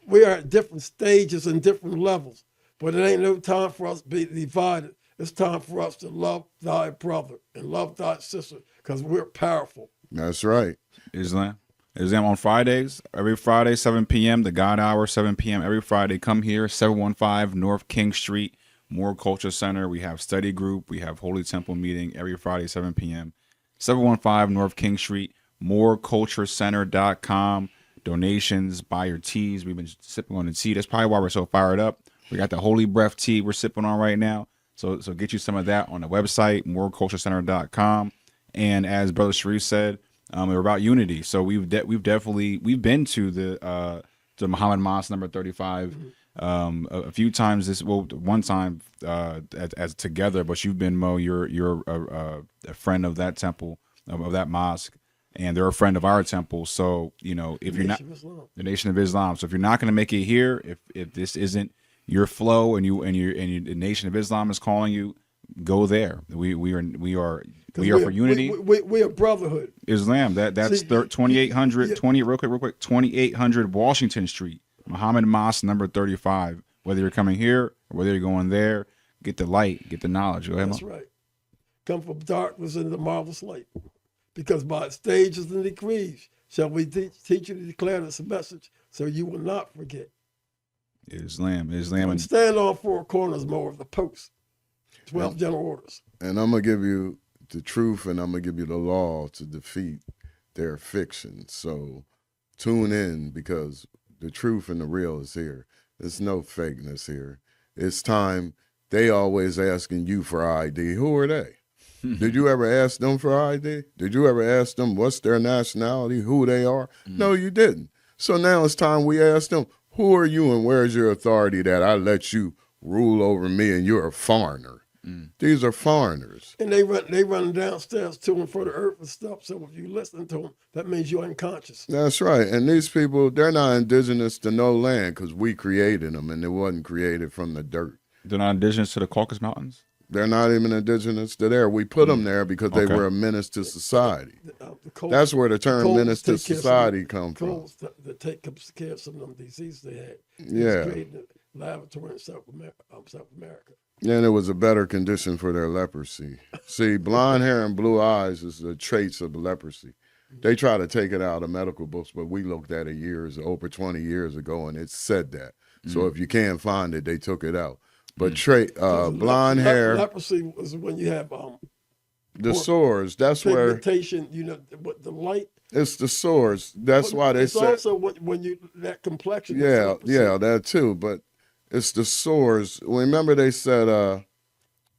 [SPEAKER 3] we are at different stages and different levels, but it ain't no time for us to be divided. It's time for us to love thy brother and love thy sister, because we're powerful.
[SPEAKER 2] That's right.
[SPEAKER 1] Islam on Fridays, every Friday, 7 p.m., the God Hour, 7 p.m. every Friday. Come here, 715 North King Street, Moor Culture Center. We have study group. We have Holy Temple meeting every Friday, 7 p.m. 715 North King Street, moorculturecenter.com. Donations, buy your teas. We've been sipping on the tea. That's probably why we're so fired up. We got the Holy Breath tea we're sipping on right now. So get you some of that on the website, moorculturecenter.com. And as Brother Sharif said, we're about unity. So we've been to the Muhammad Mosque number 35 a few times. One time as together. But you've been, Mo. You're a friend of that temple, of that mosque. And they're a friend of our temple. So, if you're not the Nation of Islam. So if you're not going to make it here, if this isn't your flow and the Nation of Islam is calling you, go there. We are for unity.
[SPEAKER 3] We are brotherhood.
[SPEAKER 1] Islam. That's 2800 real quick 2800 Washington Street, Muhammad Mosque number 35, Whether you're coming here or whether you're going there, get the light, get the knowledge. Go ahead,
[SPEAKER 3] That's
[SPEAKER 1] Mo.
[SPEAKER 3] right. Come from darkness into the marvelous light. Because by stages and degrees shall we teach you to declare this message so you will not forget.
[SPEAKER 1] Islam.
[SPEAKER 3] And stand on four corners more of the post. 12 general orders.
[SPEAKER 2] And I'm going to give you the truth and I'm going to give you the law to defeat their fiction. So tune in because the truth and the real is here. There's no fakeness here. It's time. They always asking you for ID. Who are they? Did you ever ask them for ID? Did you ever ask them what's their nationality, who they are? No, you didn't. So now it's time we ask them, who are you and where's your authority that I let you rule over me and you're a foreigner? These are foreigners.
[SPEAKER 3] And they run downstairs to and for the earth and stuff. So if you listen to them, that means you're unconscious.
[SPEAKER 2] That's right. And these people, they're not indigenous to no land because we created them and they wasn't created from the dirt.
[SPEAKER 1] They're not indigenous to the Caucasus Mountains?
[SPEAKER 2] They're not even indigenous to there. We put them there because they were a menace to society. That's where the term menace to society comes from.
[SPEAKER 3] That take care of some of them diseases they had.
[SPEAKER 2] Yeah.
[SPEAKER 3] Created a laboratory in South America.
[SPEAKER 2] And it was a better condition for their leprosy. See, blonde hair and blue eyes is the traits of leprosy. They try to take it out of medical books, but we looked at it over 20 years ago, and it said that. So if you can't find it, they took it out. But blonde hair.
[SPEAKER 3] Leprosy was when you have
[SPEAKER 2] the sores. That's where
[SPEAKER 3] pigmentation. You know, what the light.
[SPEAKER 2] It's the sores. That's why they say.
[SPEAKER 3] It's also when you that complexion.
[SPEAKER 2] Yeah, that too. But it's the sores. Remember they said,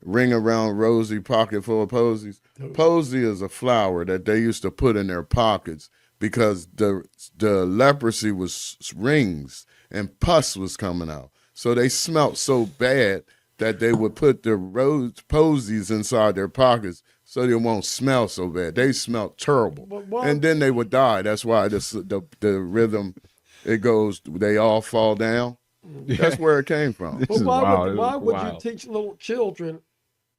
[SPEAKER 2] "Ring around rosy, pocket full of posies." Posy is a flower that they used to put in their pockets because the leprosy was rings and pus was coming out. So they smelt so bad that they would put the rose posies inside their pockets so they won't smell so bad. They smelled terrible. And then they would die. That's why the rhythm, it goes, they all fall down. That's where it came from.
[SPEAKER 3] But why would you teach little children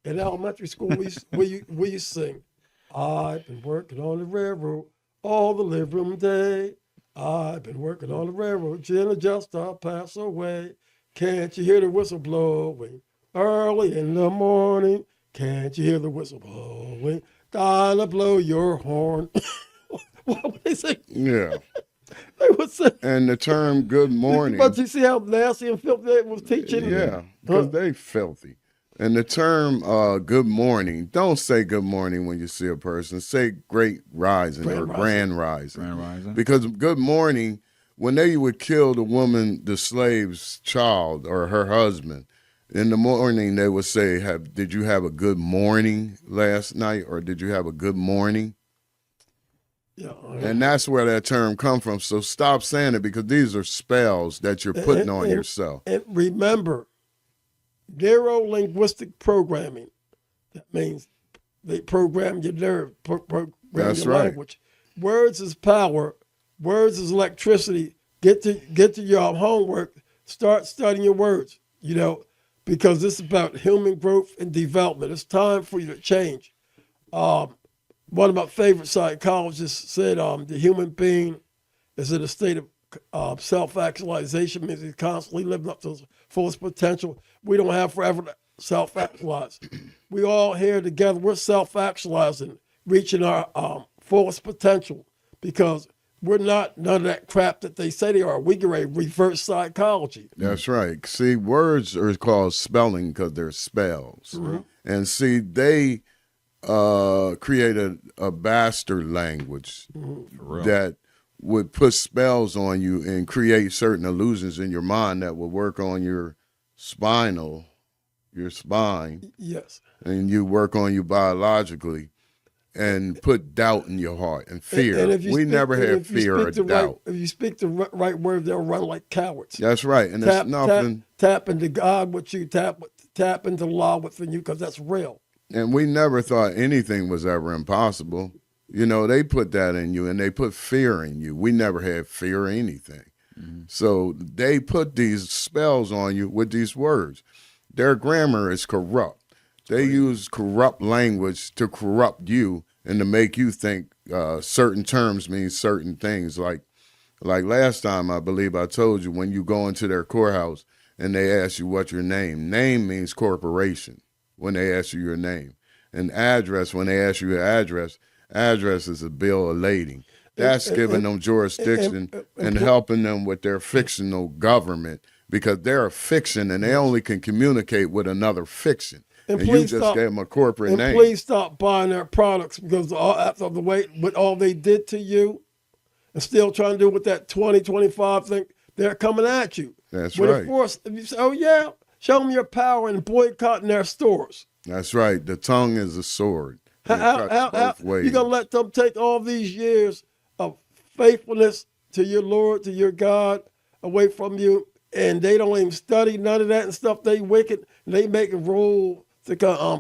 [SPEAKER 3] in elementary school where you sing, I've been working on the railroad all the living day. I've been working on the railroad, Jenna just pass away. Can't you hear the whistle blowing early in the morning? Can't you hear the whistle blowing? Gotta blow your horn. What would they say?
[SPEAKER 2] Yeah.
[SPEAKER 3] They would say.
[SPEAKER 2] And the term good morning.
[SPEAKER 3] But you see how nasty and filthy they was teaching?
[SPEAKER 2] Yeah, because they filthy. And the term good morning, don't say good morning when you see a person. Say great rising grand rising.
[SPEAKER 1] Grand rising.
[SPEAKER 2] Because good morning, when they would kill the woman, the slave's child or her husband, in the morning they would say, did you have a good morning last night or did you have a good morning?
[SPEAKER 3] Yeah.
[SPEAKER 2] And that's where that term comes from. So stop saying it because these are spells that you're putting on yourself.
[SPEAKER 3] And remember, neuro-linguistic programming, that means they program your nerve, program
[SPEAKER 2] That's
[SPEAKER 3] your
[SPEAKER 2] right.
[SPEAKER 3] language. Words is power. Words is electricity. Get to your homework. Start studying your words, because this is about human growth and development. It's time for you to change. One of my favorite psychologists said the human being is in a state of self-actualization, means he's constantly living up to his fullest potential. We don't have forever to self-actualize. We all here together, we're self-actualizing, reaching our fullest potential because we're not none of that crap that they say they are. We get a reverse psychology.
[SPEAKER 2] That's right. See, words are called spelling because they're spells.
[SPEAKER 3] Mm-hmm.
[SPEAKER 2] And see, they created a bastard language that would put spells on you and create certain illusions in your mind that would work on your spine,
[SPEAKER 3] Yes.
[SPEAKER 2] and you work on you biologically and put doubt in your heart and fear.
[SPEAKER 3] And
[SPEAKER 2] we never had fear or doubt.
[SPEAKER 3] If you speak the right word, they'll run like cowards.
[SPEAKER 2] That's right. And there's nothing.
[SPEAKER 3] Tap into God with you, tap into law within you, because that's real.
[SPEAKER 2] And we never thought anything was ever impossible. They put that in you and they put fear in you. We never had fear or anything. Mm-hmm. So they put these spells on you with these words. Their grammar is corrupt. They use corrupt language to corrupt you and to make you think certain terms mean certain things. Like last time, I believe I told you, when you go into their courthouse and they ask you what your name. Name means corporation when they ask you your name. And address, when they ask you your address is a bill of lading. That's giving them jurisdiction and helping them with their fictional government, because they're a fiction and they only can communicate with another fiction. And you just gave them a corporate name.
[SPEAKER 3] And please stop buying their products, because after the way with all they did to you, and still trying to do with that 2025 thing, they're coming at you.
[SPEAKER 2] That's
[SPEAKER 3] with
[SPEAKER 2] right.
[SPEAKER 3] A force, if you say, oh yeah, show them your power and boycotting their stores.
[SPEAKER 2] That's right. The tongue is a sword.
[SPEAKER 3] How you gonna let them take all these years of faithfulness to your Lord, to your God, away from you, and they don't even study none of that and stuff? They wicked, and they make a rule to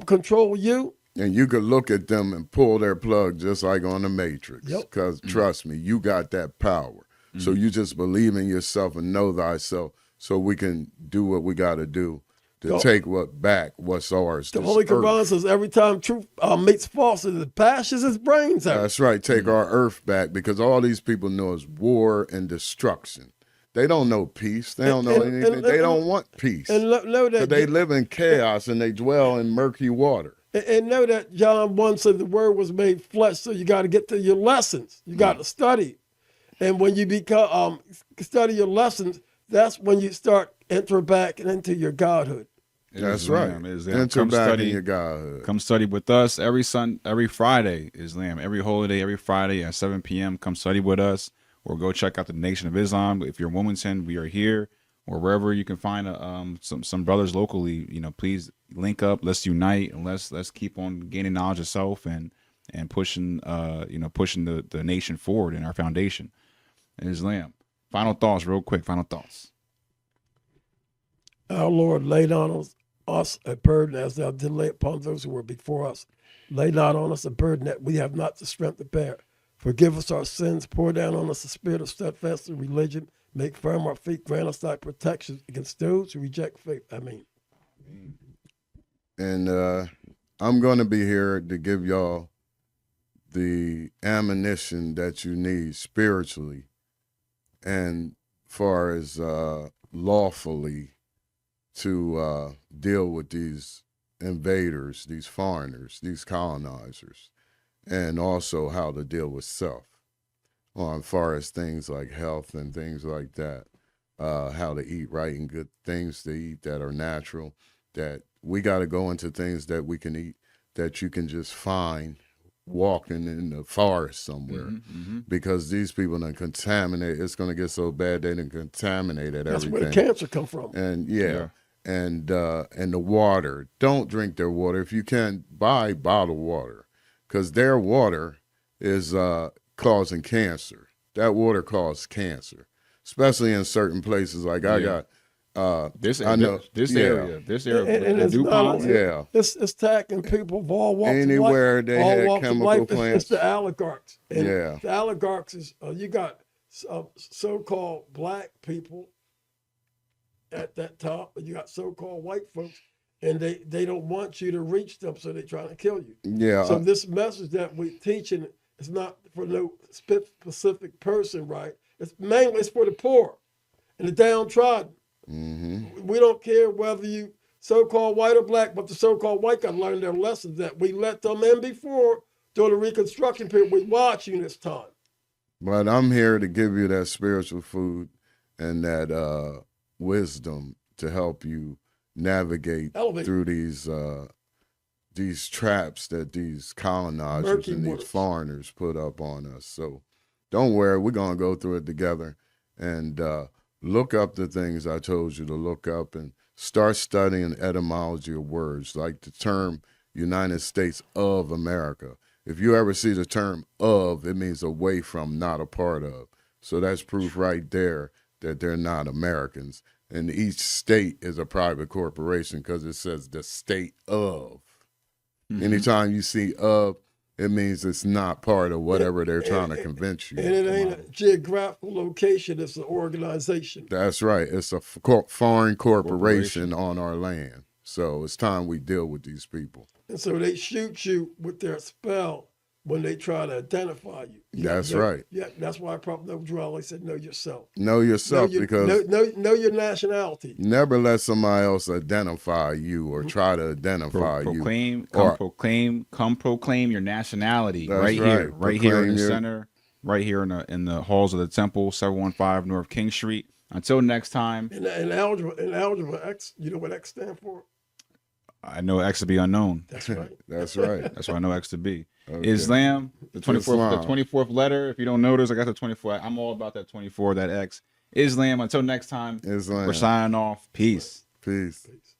[SPEAKER 3] control you.
[SPEAKER 2] And you could look at them and pull their plug just like on the Matrix.
[SPEAKER 3] Yep.
[SPEAKER 2] Because trust me, you got that power. So you just believe in yourself and know thyself, so we can do what we got to do to take what's ours.
[SPEAKER 3] The Holy Quran says every time truth meets falsehood, it bashes his brains out.
[SPEAKER 2] That's right. Take our earth back, because all these people know is war and destruction. They don't know peace. They don't know anything. They don't want peace.
[SPEAKER 3] And know that
[SPEAKER 2] they live in chaos and they dwell in murky water.
[SPEAKER 3] And know that John 1 said the word was made flesh, so you got to get to your lessons. You got to study. And when you become study your lessons, that's when you start enter back into your godhood.
[SPEAKER 2] That's right. Enter back in your godhood.
[SPEAKER 1] Come study with us every Friday, Islam. Every holiday, every Friday at 7 p.m. Come study with us, or go check out the Nation of Islam. If you're in Wilmington, we are here, or wherever you can find some brothers locally. Please link up. Let's unite, and let's keep on gaining knowledge of self and pushing the nation forward in our foundation. Islam. Final thoughts, real quick. Final thoughts.
[SPEAKER 3] Our Lord laid on us a burden as thou did lay upon those who were before us. Lay not on us a burden that we have not the strength to bear. Forgive us our sins. Pour down on us the spirit of steadfast religion. Make firm our feet. Grant us thy protection against those who reject faith. Amen.
[SPEAKER 2] And I'm going to be here to give y'all the ammunition that you need spiritually and far as lawfully to deal with these invaders, these foreigners, these colonizers, and also how to deal with self as far as things like health and things like that, how to eat right and good things to eat that are natural, that we got to go into things that we can eat that you can just find walking in the forest somewhere, because these people done contaminate. It's going to get so bad they done contaminated everything.
[SPEAKER 3] That's where the cancer come from.
[SPEAKER 2] And and the water. Don't drink their water. If you can, buy bottled water, because their water is causing cancer. That water causes cancer, especially in certain places. Like I got
[SPEAKER 1] this area,
[SPEAKER 3] and it's
[SPEAKER 2] DuPont,
[SPEAKER 3] it's attacking people of all walks
[SPEAKER 2] anywhere
[SPEAKER 3] of life.
[SPEAKER 2] They had chemical plants.
[SPEAKER 3] It's the oligarchs. And
[SPEAKER 2] the
[SPEAKER 3] oligarchs is you got so-called black people at that top, and you got so-called white folks, and they don't want you to reach them, so they're trying to kill you.
[SPEAKER 2] Yeah.
[SPEAKER 3] So this message that we're teaching is not for no specific person, right? It's mainly for the poor and the downtrodden. We don't care whether you so-called white or black, but the so-called white got to learn their lessons that we let them in before during the Reconstruction period. We're watching this time.
[SPEAKER 2] But I'm here to give you that spiritual food and that wisdom to help you navigate through these traps that these colonizers and these foreigners put up on us. So don't worry, we're going to go through it together and look up the things I told you to look up and start studying etymology of words, like the term United States of America. If you ever see the term of, it means away from, not a part of. So that's proof right there that they're not Americans. And each state is a private corporation because it says the state of. Anytime you see of, it means it's not part of whatever they're trying to convince you.
[SPEAKER 3] And it ain't a geographical location, it's an organization.
[SPEAKER 2] That's right. It's a foreign corporation on our land. So it's time we deal with these people.
[SPEAKER 3] And so they shoot you with their spell when they try to identify you.
[SPEAKER 2] That's right.
[SPEAKER 3] Yeah, that's why Prophet Noah said, know yourself.
[SPEAKER 2] Know yourself, because
[SPEAKER 3] know your nationality.
[SPEAKER 2] never let somebody else identify you or try to identify
[SPEAKER 1] proclaim,
[SPEAKER 2] you.
[SPEAKER 1] come proclaim your nationality.
[SPEAKER 2] That's
[SPEAKER 1] right here,
[SPEAKER 2] right.
[SPEAKER 1] right here in the
[SPEAKER 2] Proclaim
[SPEAKER 1] center, right here in the halls of the temple, 715 North King Street. Until next time.
[SPEAKER 3] In algebra, X, you know what X stand for?
[SPEAKER 1] I know X to be unknown.
[SPEAKER 3] That's right.
[SPEAKER 2] That's right.
[SPEAKER 1] That's what I know X to be.
[SPEAKER 2] Okay.
[SPEAKER 1] Islam, the 24th,
[SPEAKER 2] Islam.
[SPEAKER 1] the 24th letter. If you don't notice, I got the 24. I'm all about that 24, that X. Islam. Until next time,
[SPEAKER 2] Islam.
[SPEAKER 1] we're signing off. Peace.
[SPEAKER 2] Peace.
[SPEAKER 3] Peace.